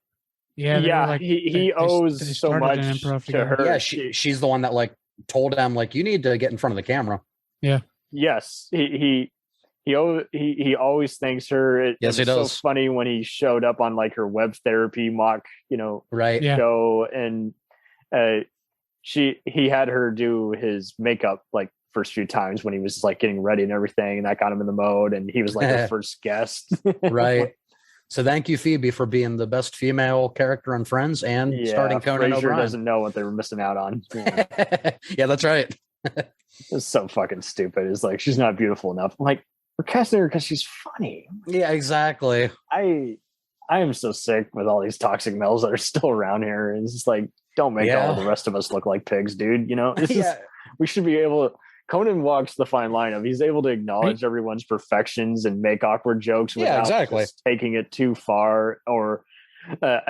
Yeah, he owes so much to her. Yeah, she's the one that like told him like, you need to get in front of the camera. Yeah. Yes, he always thanks her. It was so funny when he showed up on like her web therapy mock, show, and he had her do his makeup like first few times when he was like getting ready and everything, and that got him in the mode, and he was like the first guest. Right. So thank you, Phoebe, for being the best female character on Friends and starting Conan O'Brien. Doesn't know what they were missing out on. Yeah, that's right. It's so fucking stupid. It's like, she's not beautiful enough. I'm like, we're casting her because she's funny. Yeah, exactly. I am so sick with all these toxic males that are still around here. It's just like, don't make all the rest of us look like pigs, dude. We should be able to. Conan walks the fine line of he's able to acknowledge everyone's perfections and make awkward jokes without just taking it too far. Or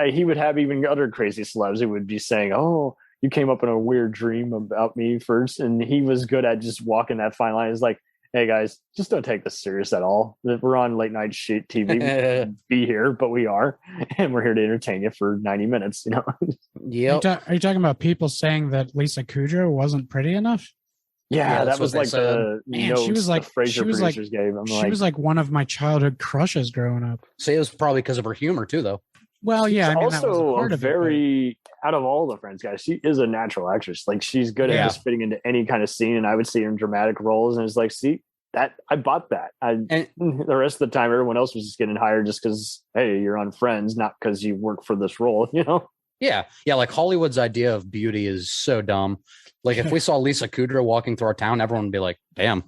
he would have even other crazy celebs who would be saying, "Oh, you came up in a weird dream about me first," and he was good at just walking that fine line. It's like, hey guys, just don't take this serious at all. We're on late night shit TV. We can be here, but we are, and we're here to entertain you for 90 minutes. Yeah. Are you talking about people saying that Lisa Kudrow wasn't pretty enough? Yeah, that was like the notes she was like the Frasier producers gave. She was like one of my childhood crushes growing up. See, it was probably because of her humor too, though. Well, yeah, she's also out of all the Friends guys, she is a natural actress. Like, she's good at just fitting into any kind of scene, and I would see her in dramatic roles, and it's like, see, that I bought that. And the rest of the time, everyone else was just getting hired just because, hey, you're on Friends, not because you work for this role, Yeah, like Hollywood's idea of beauty is so dumb. Like, if we saw Lisa Kudrow walking through our town, everyone would be like, damn.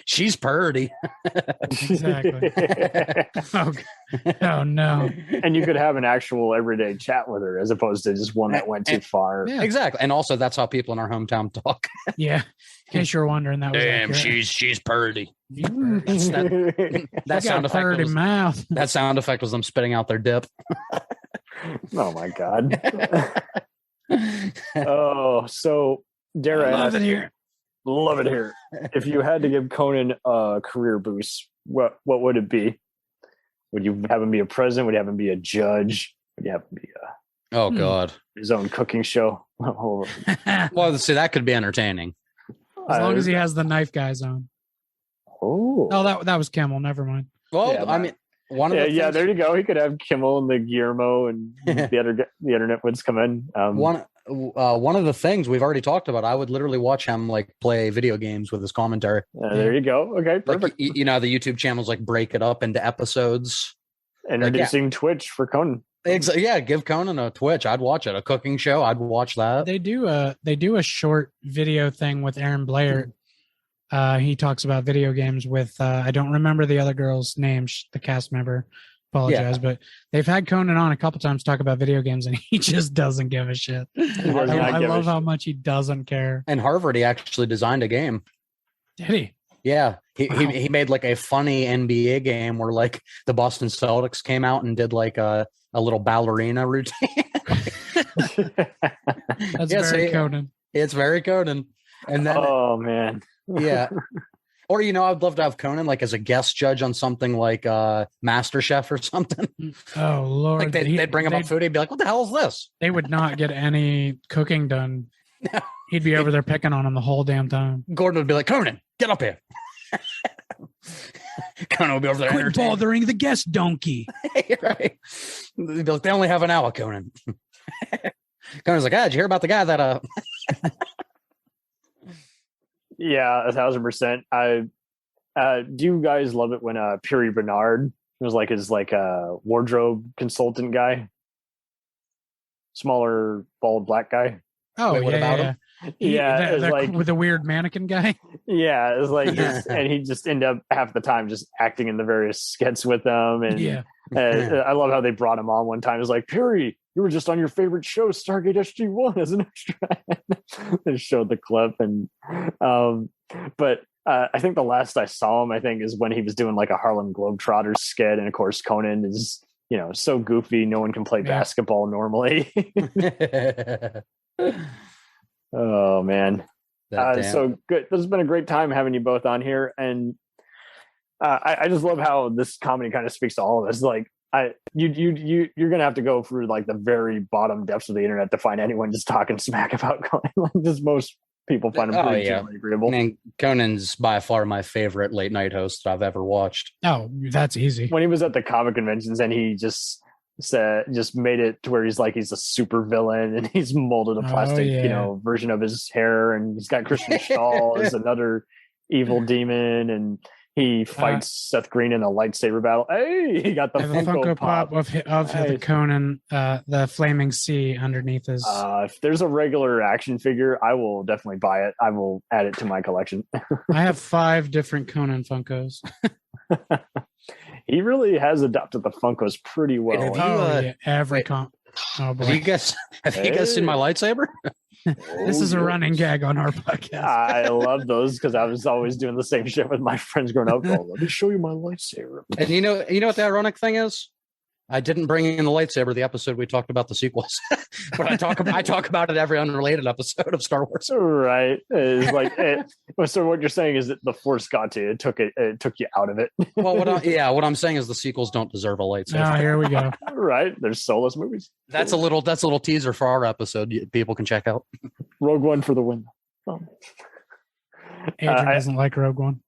She's purty. Exactly. Oh no. And you could have an actual everyday chat with her as opposed to just one that went too far. Yeah. Exactly. And also, that's how people in our hometown talk. Yeah. In case you're wondering, that was damn, she's purty. That sound effect was, mouth. That sound effect was them spitting out their dip. Oh my god. Oh, so Dara, love it here. Love it here. If you had to give Conan a career boost, what would it be? Would you have him be a president? Would you have him be a judge? Would you have him be God, his own cooking show? Well, see, that could be entertaining as long as he has the knife guys on. Oh, that was Kimmel. Never mind. Well, yeah, I mean, one of the there you go. He could have Kimmel and the Guillermo and the other netwoods come in. One one of the things we've already talked about, I would literally watch him like play video games with his commentary. There you go. Okay, perfect. Like, you know, the YouTube channels like break it up into episodes. Introducing Twitch for Conan. Yeah, give Conan a Twitch. I'd watch it. A cooking show. I'd watch that. They do a short video thing with Aaron Blair. He talks about video games with I don't remember the other girl's name, the cast member. Apologize, but they've had Conan on a couple times to talk about video games, and he just doesn't give a shit. I love how much he doesn't care. In Harvard, he actually designed a game. Did he? Yeah, he made like a funny NBA game where like the Boston Celtics came out and did like a little ballerina routine. That's very Conan. It's very Conan. And then, oh man, yeah. Or, you know, I'd love to have Conan like as a guest judge on something like MasterChef or something. Oh Lord, like they'd bring him up food. He'd be like, "What the hell is this?" They would not get any cooking done. No. He'd be over there picking on him the whole damn time. Gordon would be like, "Conan, get up here." Conan would be over there. Quit bothering the guest donkey. Right. They'd be like, "They only have an hour, Conan." Conan's like, "Did you hear about the guy that Yeah, 1,000%. Do you guys love it when Pierre Bernard was like his wardrobe consultant guy, smaller bald black guy? Oh, wait, what about him? Yeah, like with the weird mannequin guy. Yeah, it's like, and he just ended up half the time just acting in the various skits with them, and I love how they brought him on one time. It was like, Perry, you were just on your favorite show, Stargate SG-1, as an extra. They showed the clip, and but I think the last I saw him, I think, is when he was doing like a Harlem Globetrotters skit, and of course Conan is, you know, so goofy, no one can play basketball normally. Oh man, so good. This has been a great time having you both on here, and I just love how this comedy kind of speaks to all of us. Like, you're gonna have to go through like the very bottom depths of the internet to find anyone just talking smack about Conan. Like, just most people find him pretty agreeable. I mean, Conan's by far my favorite late night host I've ever watched. Oh, that's easy. When he was at the comic conventions and he just made it to where he's like he's a super villain and he's molded a plastic version of his hair, and he's got Christian Stahl as another evil demon, and he fights Seth Green in a lightsaber battle. Hey, he got the Funko Pop of the Conan, the flaming sea underneath his. If there's a regular action figure, I will definitely buy it. I will add it to my collection. I have 5 different Conan Funkos. He really has adopted the Funkos pretty well. Have you guys seen my lightsaber? This is a running gag on our podcast. I love those because I was always doing the same shit with my friends growing up. Oh, let me show you my lightsaber. And you know what the ironic thing is? I didn't bring in the lightsaber the episode we talked about the sequels, but I talk about it every unrelated episode of Star Wars. Right? It's like so. What you're saying is that the Force got to it. It took you out of it. Well, what I'm saying is the sequels don't deserve a lightsaber. Oh, here we go. Right? There's soulless movies. That's a little teaser for our episode. People can check out. Rogue One for the win. Oh. Adrian doesn't like Rogue One.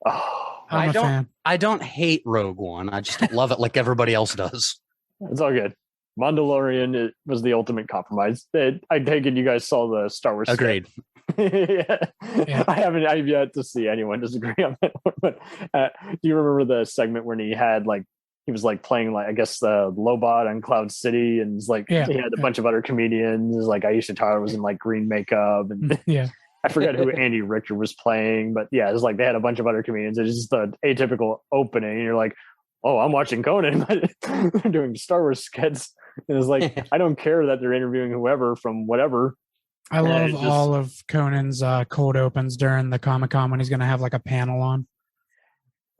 Oh. I'm a fan. I don't hate Rogue One. I just love it like everybody else does. It's all good. Mandalorian was the ultimate compromise. I take it you guys saw the Star Wars. Agreed. Yeah. I've yet to see anyone disagree on that one. But do you remember the segment when he was like playing like I guess the Lobot on Cloud City, and it's like he had a bunch of other comedians. Like Aisha Tyler was in like green makeup, and I forget who Andy Richter was playing, but yeah, it's like they had a bunch of other comedians. It's just the atypical opening. And you're like, oh, I'm watching Conan, but they're doing Star Wars skits. And it's like, I don't care that they're interviewing whoever from whatever. I love all of Conan's cold opens during the Comic-Con when he's going to have like a panel on.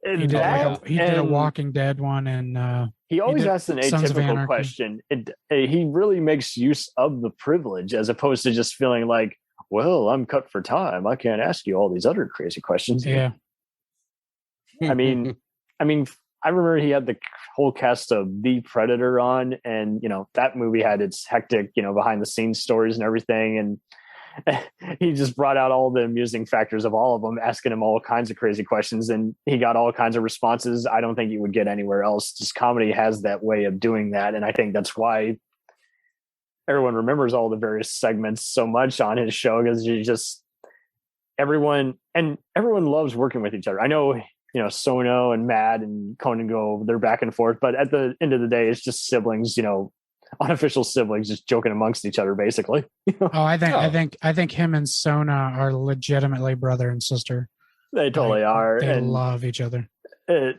He did a Walking Dead one, and he always asks an atypical question. He really makes use of the privilege as opposed to just feeling like, well, I'm cut for time. I can't ask you all these other crazy questions. Yeah. I mean, I remember he had the whole cast of The Predator on, and that movie had its hectic, behind the scenes stories and everything. And he just brought out all the amusing factors of all of them, asking him all kinds of crazy questions, and he got all kinds of responses I don't think you would get anywhere else. Just comedy has that way of doing that, and I think that's why everyone remembers all the various segments so much on his show because you just everyone loves working with each other. I know, Sono and Matt and Conan they're back and forth, but at the end of the day, it's just siblings, unofficial siblings just joking amongst each other, basically. Oh, I think him and Sona are legitimately brother and sister. They totally are. They love each other. You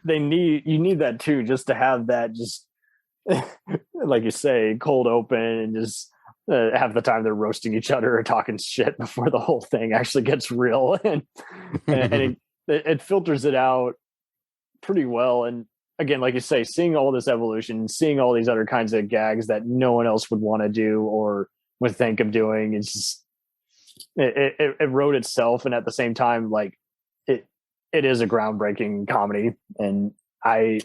need that too, just to have that, just like you say, cold open and just half the time they're roasting each other or talking shit before the whole thing actually gets real, and it filters it out pretty well. And again, like you say, seeing all this evolution, seeing all these other kinds of gags that no one else would want to do or would think of doing, it's just it wrote itself. And at the same time, like it is a groundbreaking comedy, and I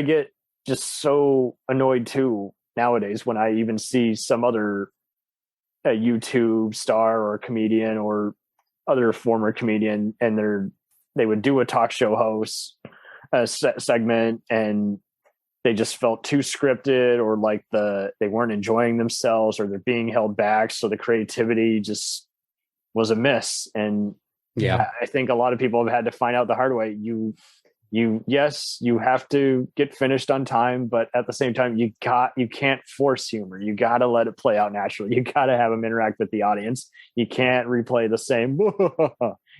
get just so annoyed too nowadays when I even see some other YouTube star or comedian or other former comedian, and they would do a talk show host segment, and they just felt too scripted, or like they weren't enjoying themselves, or they're being held back, so the creativity just was a miss. And yeah, I think a lot of people have had to find out the hard way. Yes, you have to get finished on time, but at the same time, you can't force humor. You got to let it play out naturally. You got to have them interact with the audience. You can't replay the same,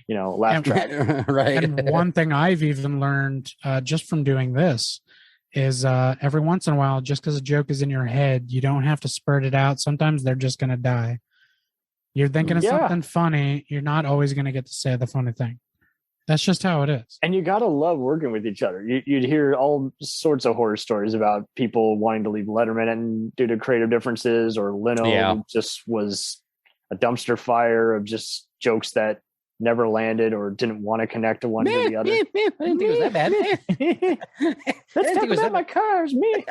laugh track. Right. And one thing I've even learned just from doing this is every once in a while, just because a joke is in your head, you don't have to spurt it out. Sometimes they're just going to die. You're thinking of something funny. You're not always going to get to say the funny thing. That's just how it is. And you got to love working with each other. You'd hear all sorts of horror stories about people wanting to leave Letterman and due to creative differences, or Leno just was a dumpster fire of just jokes that never landed or didn't want to connect to one to the other. I didn't think it was that bad. Let's talk about my cars, me.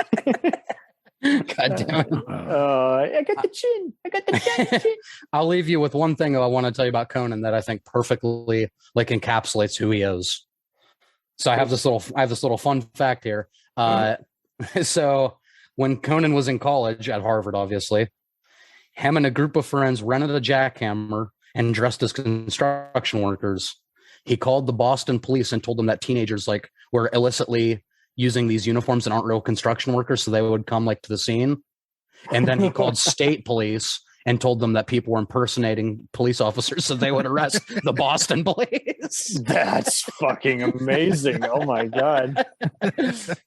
God damn it. I got the chin. I got the chin. I'll leave you with one thing I want to tell you about Conan that I think perfectly encapsulates who he is. So I have this little fun fact here. So when Conan was in college at Harvard, obviously, him and a group of friends rented a jackhammer and dressed as construction workers. He called the Boston police and told them that teenagers were illicitly using these uniforms and aren't real construction workers, so they would come to the scene. And then he called state police and told them that people were impersonating police officers, so they would arrest the Boston police. That's fucking amazing. Oh my God.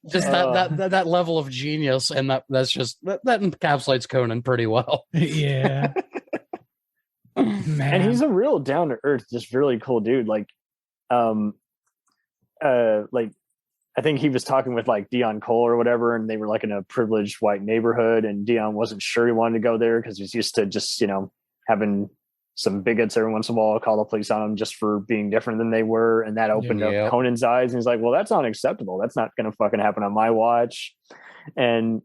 Just that level of genius, and that encapsulates Conan pretty well. Yeah. Man. And he's a real down to earth, just really cool dude. I think he was talking with Dion Cole or whatever, and they were in a privileged white neighborhood, and Dion wasn't sure he wanted to go there because he's used to just, having some bigots every once in a while call the police on him just for being different than they were. And that opened up Conan's eyes, and he's like, well, that's unacceptable. That's not going to fucking happen on my watch. And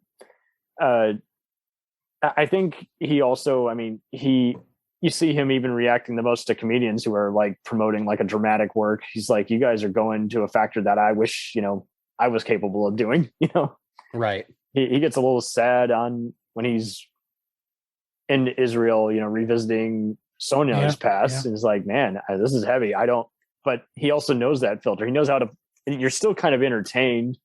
I think he also, you see him even reacting the most to comedians who are promoting a dramatic work. He's like, you guys are going to a factor that I wish, I was capable of doing, Right. He gets a little sad when he's in Israel, revisiting Sonya's past. And he's like, man, this is heavy. But he also knows that filter. He knows how to, you're still kind of entertained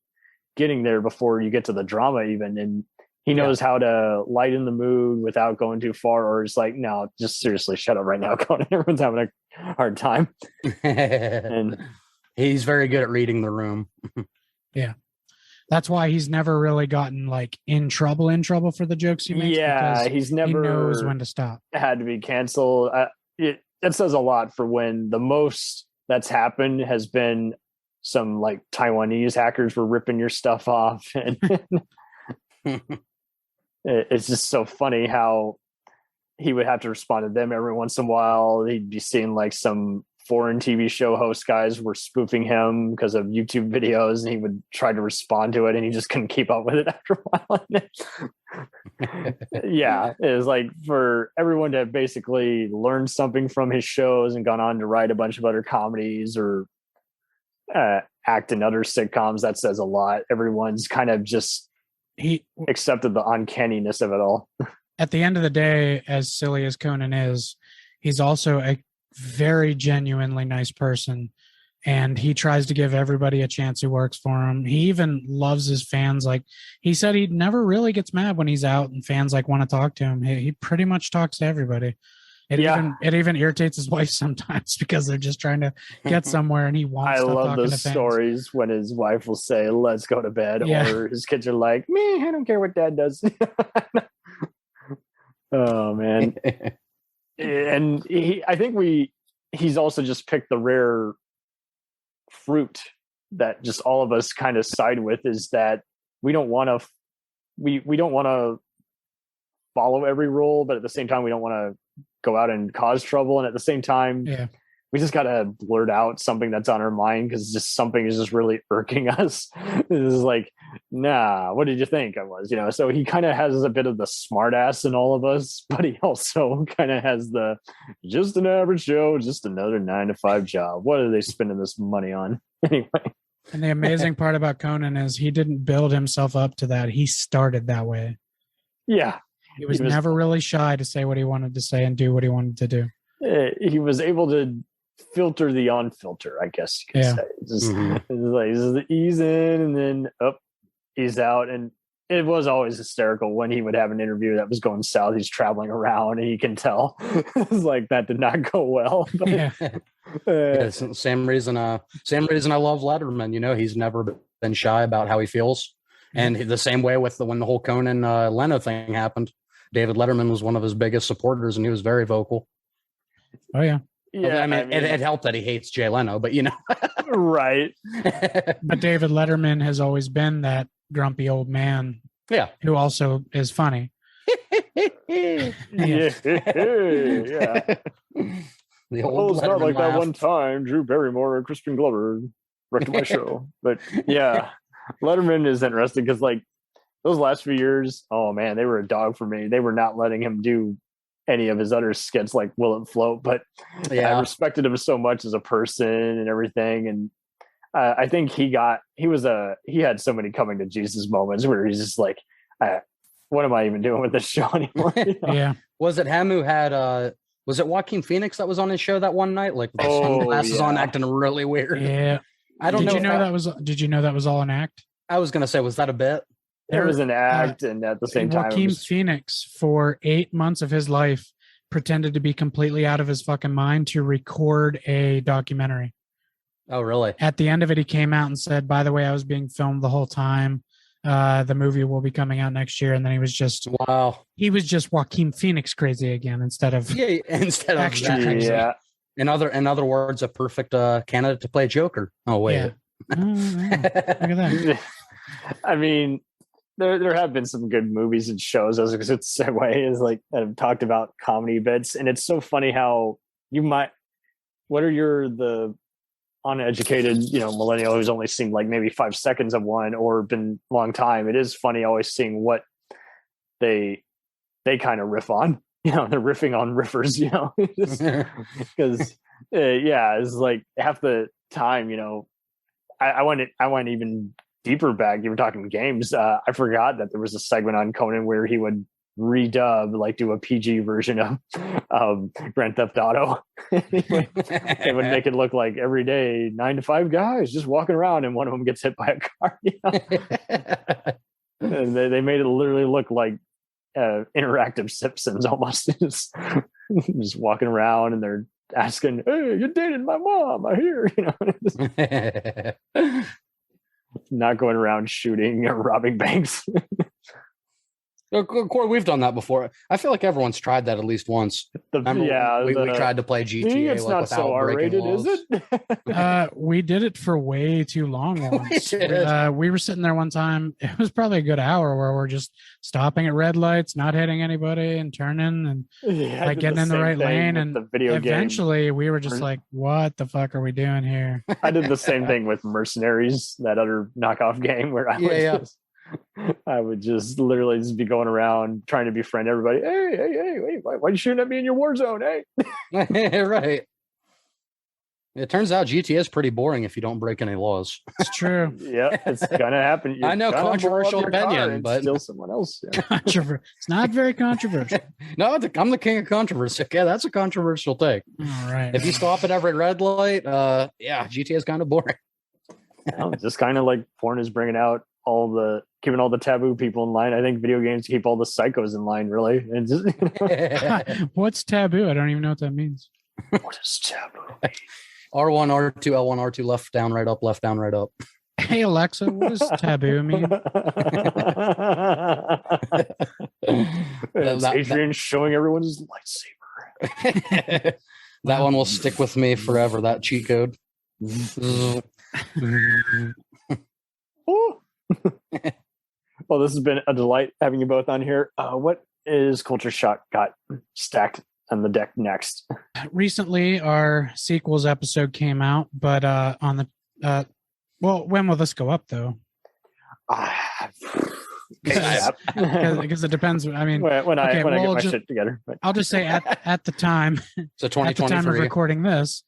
getting there before you get to the drama even. And he knows how to lighten the mood without going too far, or it's no, just seriously, shut up right now, Conan. Everyone's having a hard time. And he's very good at reading the room. Yeah. That's why he's never really gotten in trouble for the jokes he makes. Yeah, he's never he knows when to stop. Had to be canceled. It says a lot for when the most that's happened has been some Taiwanese hackers were ripping your stuff off, and it's just so funny how he would have to respond to them every once in a while. He'd be seeing some foreign TV show host guys were spoofing him because of YouTube videos, and he would try to respond to it, and he just couldn't keep up with it after a while. Yeah, it was for everyone to basically learn something from his shows and gone on to write a bunch of other comedies or act in other sitcoms. That says a lot. Everyone's kind of just accepted the uncanniness of it all. at the end of the day, as silly as Conan is, he's also a very genuinely nice person. And he tries to give everybody a chance who works for him. He even loves his fans. Like he said, he never really gets mad when he's out and fans like want to talk to him. He pretty much talks to everybody. It even irritates his wife sometimes because they're just trying to get somewhere and he wants to talk to the fans. I love those stories when his wife will say, "Let's go to bed," or his kids are like, "Me, I don't care what Dad does." Oh man. And I think he's also just picked the rare fruit that just all of us kind of side with, is that we don't want to we don't want to follow every rule, but at the same time we don't want to go out and cause trouble, and at the same time we just got to blurt out something that's on our mind because just something is just really irking us. This is like, nah, what did you think I was? So he kind of has a bit of the smart ass in all of us, but he also kind of has the just an average Joe, just another 9-to-5 job. What are they spending this money on anyway? And the amazing part about Conan is he didn't build himself up to that. He started that way. Yeah. He was never really shy to say what he wanted to say and do what he wanted to do. He was able to filter the unfilter, I guess you could say. It's like ease in and then up, ease out. And it was always hysterical when he would have an interview that was going south. He's traveling around and you can tell it's like that did not go well. But, same reason I love Letterman. He's never been shy about how he feels. And the same way with when the whole Conan Leno thing happened, David Letterman was one of his biggest supporters and he was very vocal. Oh yeah. Yeah, I mean, it helped that he hates Jay Leno, but right. But David Letterman has always been that grumpy old man. Yeah. Who also is funny. Yeah. The old it's not like laugh. that one time Drew Barrymore and Crispin Glover wrecked my show. But yeah, Letterman is interesting because like those last few years, oh man, they were a dog for me. They were not letting him do any of his other skits like Will It Float, but I respected him so much as a person and everything. And I think he had so many coming to Jesus moments where he's just like, what am I even doing with this show anymore? Yeah. Was it him who had was it Joaquin Phoenix that was on his show that one night? Like with the sunglasses on, acting really weird. Yeah. Did you know that was all an act? I was gonna say, was that a bit? There was an act, and at the same time, Joaquin Phoenix, for 8 months of his life, pretended to be completely out of his fucking mind to record a documentary. Oh, really? At the end of it, he came out and said, "By the way, I was being filmed the whole time. The movie will be coming out next year." And then he was just Joaquin Phoenix crazy again instead of extra crazy. Yeah. In other words, a perfect candidate to play Joker. Oh wait. Yeah. Look at that. I mean, there have been some good movies and shows as a good segue is like that have talked about comedy bits, and it's so funny how the uneducated millennial who's only seen like maybe 5 seconds of one or been a long time. It is funny always seeing what they kind of riff on. They're riffing on riffers. Because it's like half the time. I went even deeper back. You were talking games. I forgot that there was a segment on Conan where he would redub, like do a PG version of Grand Theft Auto. They would make it look like every day 9-to-5 guys just walking around and one of them gets hit by a car. And they made it literally look like interactive Simpsons almost. Just walking around and they're asking, "Hey, you dated my mom, I hear." Not going around shooting or robbing banks. Corey, we've done that before. I feel like everyone's tried that at least once. We tried to play GTA. It's not so R-rated, is it? We did it for way too long once. We were sitting there one time. It was probably a good hour where we're just stopping at red lights, not hitting anybody, and turning and getting in the right lane. And eventually, we were just like, "What the fuck are we doing here?" I did the same thing with Mercenaries, that other knockoff game where I would just literally just be going around trying to befriend everybody. Hey, why are you shooting at me in your war zone? Hey, right. It turns out GTA is pretty boring if you don't break any laws. It's true. Yeah, it's gonna happen. I know, You're gonna blow up controversial your car opinion, and but steal someone else. Yeah. It's not very controversial. No, I'm the king of controversy. Okay, that's a controversial take. All right. If you stop at every red light, yeah, GTA is kind of boring. It's just kind of like porn is bringing out keeping all the taboo people in line. I think video games keep all the psychos in line, really. And just, What's taboo? I don't even know what that means. what is taboo? R1, R2, L1, R2, left, down, right, up, left, down, right, up. Hey Alexa, what does taboo mean? It's Adrian showing everyone his lightsaber. That one will stick with me forever, that cheat code. Well, this has been a delight having you both on here. What is Culture Shock got stacked on the deck next? Recently, our sequels episode came out, but on the well, when will this go up though? Because it depends. I mean, when I get my shit together. But. I'll just say at the time, So at the time of 2023. recording this,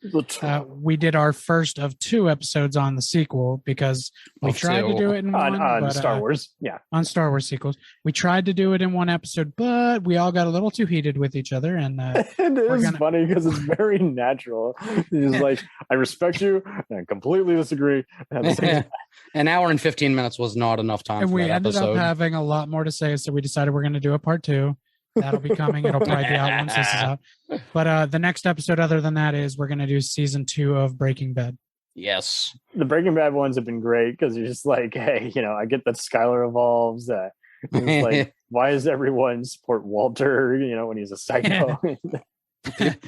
we did our first of 2 episodes on the sequel because we tried to do it in one on Star Wars. Yeah, on Star Wars sequels. We tried to do it in one episode, but we all got a little too heated with each other, and it is funny because it's very natural. He's like, I respect you, and I completely disagree. At the same time. An hour and 15 minutes was not enough time and for we that ended episode. up having a lot more to say, so we decided we're going to do a part 2. That'll be coming. It'll probably be out once this is out. But the next episode, other than that, is we're going to do season 2 of Breaking Bad. Yes. The Breaking Bad ones have been great because you're just like, hey, I get that Skylar evolves. It's like, why does everyone support Walter? When he's a psycho.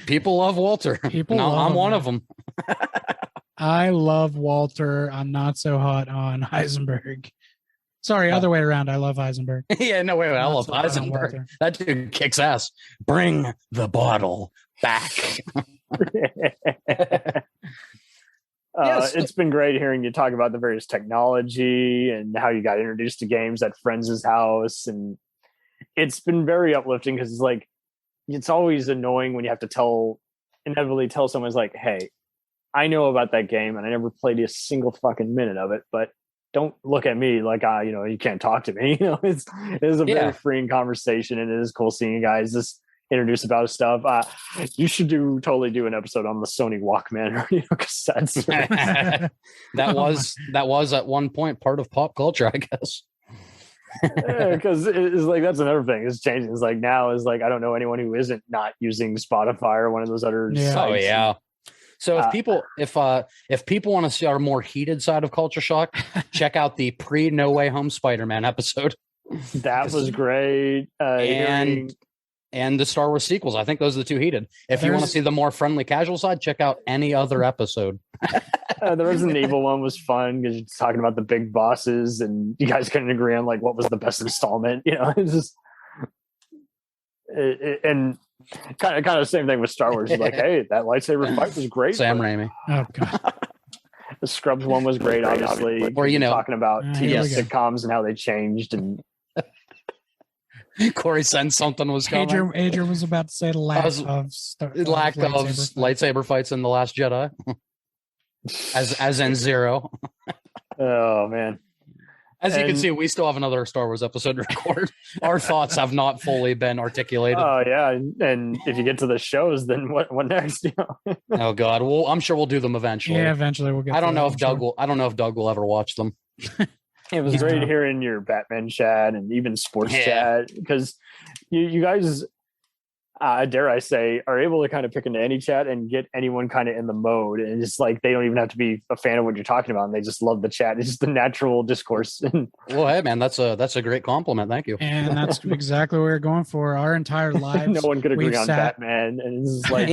People love Walter. I'm one of them. I love Walter. I'm not so hot on Heisenberg. Sorry, other way around. I love Heisenberg. Yeah, no, wait, I Not love so hot on Heisenberg. Walter. That dude kicks ass. Bring the bottle back. Yes. It's been great hearing you talk about the various technology and how you got introduced to games at friends' house. And it's been very uplifting because it's like, it's always annoying when you have to inevitably tell someone, like, hey, I know about that game and I never played a single fucking minute of it, but don't look at me like you can't talk to me. It is a very freeing conversation, and it is cool seeing you guys just introduce about stuff. You should totally do an episode on the Sony Walkman or cassettes. that was at one point part of pop culture, I guess. Because it's like that's another thing. It's changing. It's like now is like I don't know anyone who isn't not using Spotify or one of those other sites. Oh yeah. So if people want to see our more heated side of Culture Shock, check out the pre No Way Home Spider-Man episode. That was great. And the Star Wars sequels. I think those are the 2 heated. If you want to see the more friendly casual side, check out any other episode. The Resident Evil one was fun because you're talking about the big bosses and you guys couldn't agree on like what was the best installment. It's just and kind of the same thing with Star Wars. Like, hey, that lightsaber fight was great. Sam Raimi. Oh god. The Scrubs one was great, obviously. Or talking about TV here we go. sitcoms and how they changed and Corey said something was coming. Adrian was about to say lack of lightsaber fights in The Last Jedi. as in 0. Oh man. As you can see, we still have another Star Wars episode to record. Our thoughts have not fully been articulated. Oh yeah, and if you get to the shows, then what next? Oh god, well, I'm sure we'll do them eventually. Yeah, eventually we'll get. I don't know if Doug will ever watch them. It was great hearing your Batman chat and even sports chat because you guys, dare I say, are able to kind of pick into any chat and get anyone kind of in the mode. And it's like they don't even have to be a fan of what you're talking about. And they just love the chat. It's just the natural discourse. Well, hey, man, that's a great compliment. Thank you. And that's exactly what we're going for. Our entire lives. No one could agree on Batman. And it's just like,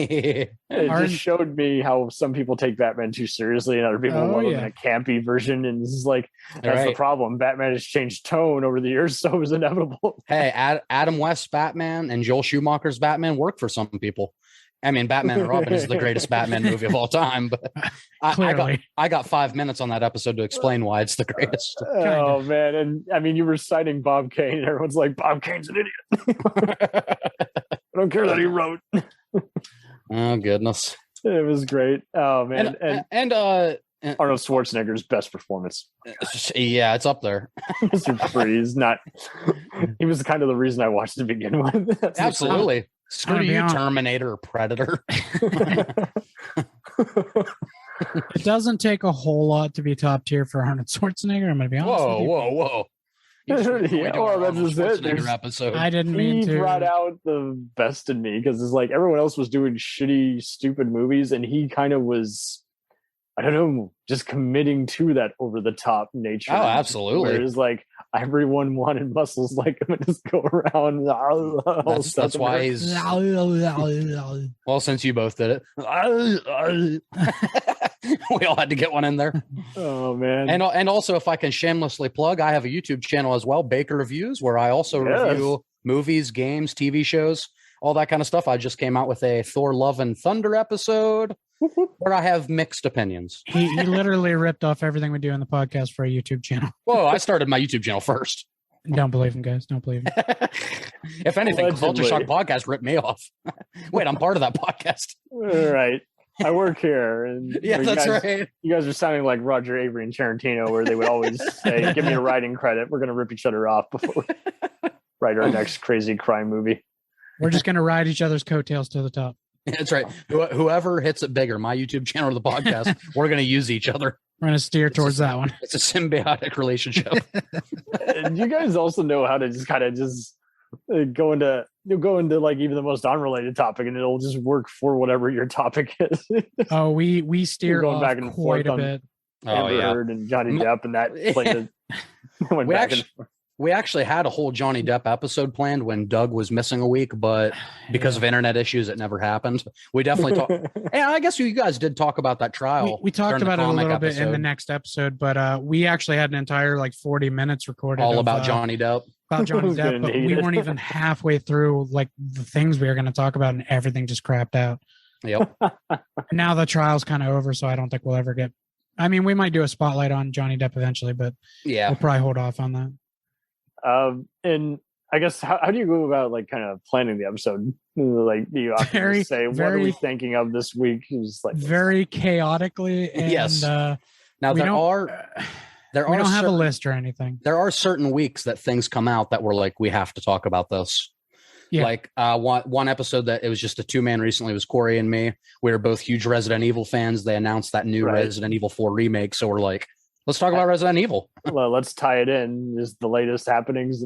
it just showed me how some people take Batman too seriously and other people love him in a campy version. And this is like, that's the problem. Batman has changed tone over the years. So it was inevitable. Hey, Adam West's Batman and Joel Schumacher's Batman work for some people. I mean, Batman and Robin is the greatest Batman movie of all time, but I got 5 minutes on that episode to explain why it's the greatest. Oh man. And I mean, you were citing Bob Kane and everyone's like, Bob Kane's an idiot. I don't care that he wrote. Oh goodness. It was great. Oh man, and Arnold Schwarzenegger's best performance. Yeah, it's up there. Mr. Freeze, not. He was kind of the reason I watched to begin with. Absolutely. Screw you, Terminator or Predator. It doesn't take a whole lot to be top tier for Arnold Schwarzenegger. I'm going to be honest with you. Whoa. Well, that's just it. Episode. I didn't mean to. He brought out the best in me because it's like everyone else was doing shitty, stupid movies, and he kind of was, I don't know, just committing to that over the top nature. Oh, absolutely. Whereas like everyone wanted muscles like him and just go around. That's why he's. Well, since you both did it, we all had to get one in there. Oh man! And also, if I can shamelessly plug, I have a YouTube channel as well, Baker Reviews, where I also review movies, games, TV shows, all that kind of stuff. I just came out with a Thor: Love and Thunder episode where I have mixed opinions. He literally ripped off everything we do on the podcast for a YouTube channel. Whoa! I started my YouTube channel first. Don't believe him, guys. Don't believe him. If anything, Culture Shock Podcast ripped me off. Wait, I'm part of that podcast. All right. I work here, and yeah, that's right. You guys are sounding like Roger Avery and Tarantino, where they would always say, "Give me a writing credit. We're going to rip each other off before we write our next crazy crime movie." We're just going to ride each other's coattails to the top. That's right. Whoever hits it bigger, my YouTube channel or the podcast, we're going to use each other. We're going to steer towards that one. It's a symbiotic relationship. And you guys also know how to just kind of go into like even the most unrelated topic, and it'll just work for whatever your topic is. Oh, we steer going off back and quite forth a bit. Amber Heard and Johnny Depp, and that played went back and forth. We actually had a whole Johnny Depp episode planned when Doug was missing a week, but because of internet issues, it never happened. We definitely talked. And I guess you guys did talk about that trial. We talked about it a little bit in the next episode, but we actually had an entire like 40 minutes recorded all about Johnny Depp. About Johnny Depp, but we weren't even halfway through like the things we were going to talk about, and everything just crapped out. Yep. Now the trial's kind of over, so I don't think we'll ever get. I mean, we might do a spotlight on Johnny Depp eventually, but yeah, we'll probably hold off on that. And I guess how do you go about like kind of planning the episode? Like, do you often say, what are we thinking of this week? It's like very chaotically. And, yes. Now we don't have a list or anything. There are certain weeks that things come out that we're like, we have to talk about this. Yeah. Like one episode that it was just a two-man recently was Corey and me. We were both huge Resident Evil fans. They announced that new Resident Evil 4 remake. So we're like, let's talk about Resident Evil. Well, let's tie it in. Is the latest happenings.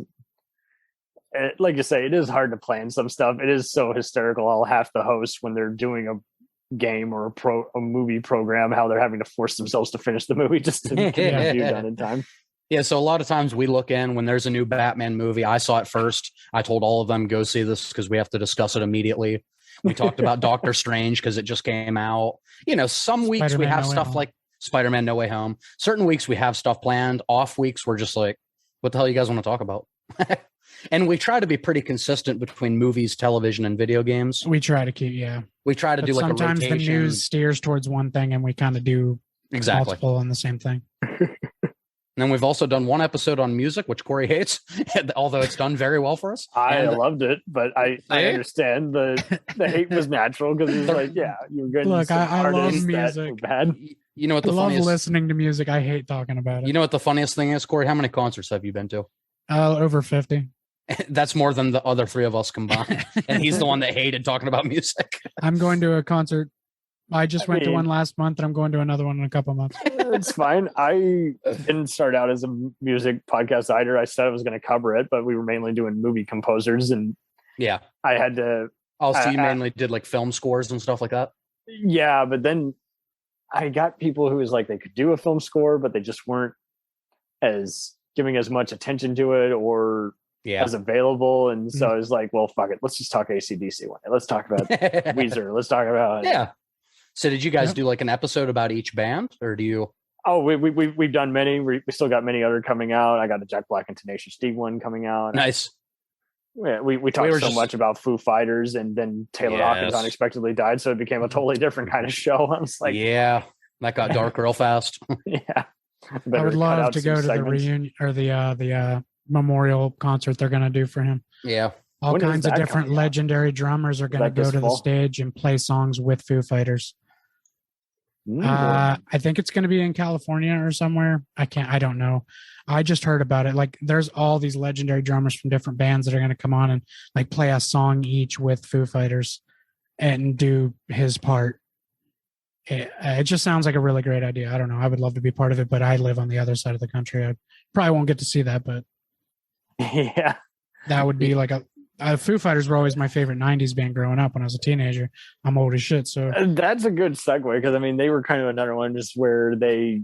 Like you say, it is hard to plan some stuff. It is so hysterical. I'll half the hosts when they're doing a game or a movie program, how they're having to force themselves to finish the movie just to get it done in time. Yeah, so a lot of times we look in when there's a new Batman movie. I saw it first. I told all of them, go see this because we have to discuss it immediately. We talked about Doctor Strange because it just came out. You know, some weeks we have stuff like Spider-Man No Way Home. Certain weeks we have stuff planned. Off weeks we're just like, what the hell you guys want to talk about? And we try to be pretty consistent between movies, television, and video games. We try to keep, we try to do like a rotation. Sometimes the news steers towards one thing and we kind of do multiple on the same thing. And then we've also done one episode on music, which Corey hates, although it's done very well for us. I loved it, but I understand the hate was natural because it's like, yeah, you're good. Look, I love music. Bad. You know what I love listening to music. I hate talking about it. You know what the funniest thing is, Corey? How many concerts have you been to? Over 50. That's more than the other three of us combined. And he's the one that hated talking about music. I'm going to a concert. I went to one last month, and I'm going to another one in a couple months. It's fine. I didn't start out as a music podcast either. I said I was going to cover it, but we were mainly doing movie composers, and I had to. Oh, so you mainly did like film scores and stuff like that? Yeah, but then I got people who was like they could do a film score, but they just weren't as giving as much attention to it or as available. And so I was like, well, fuck it. Let's just talk AC/DC one day. Let's talk about Weezer. Let's talk about So did you guys do like an episode about each band, or do you? Oh, we've done many. We still got many other coming out. I got a Jack Black and Tenacious D one coming out. Nice. Yeah, we talked so much about Foo Fighters, and then Taylor Hawkins unexpectedly died, so it became a totally different kind of show. I was like, that got dark real fast. Yeah, I would love to go to the reunion or the memorial concert they're going to do for him. Yeah. All kinds of different legendary drummers are going to go to the stage and play songs with Foo Fighters. I think it's going to be in California or somewhere. I don't know. I just heard about it. Like, there's all these legendary drummers from different bands that are going to come on and like play a song each with Foo Fighters and do his part. It just sounds like a really great idea. I don't know. I would love to be part of it, but I live on the other side of the country. I probably won't get to see that, but yeah, that would be like Foo Fighters were always my favorite 90s band growing up when I was a teenager. I'm old as shit. So that's a good segue because I mean, they were kind of another one just where they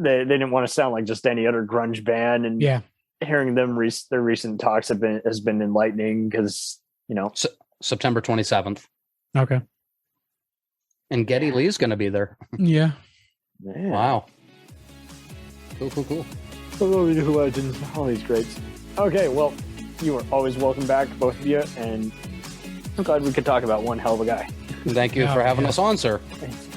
didn't want to sound like just any other grunge band. And yeah, hearing them, their recent talks has been enlightening because, you know, September 27th. Okay. And Geddy Lee's going to be there. Yeah. Man. Wow. Cool. All these legends, all these greats. Okay, well, you are always welcome back, both of you, and I'm glad we could talk about one hell of a guy. Thank you for having us on, sir. Thanks.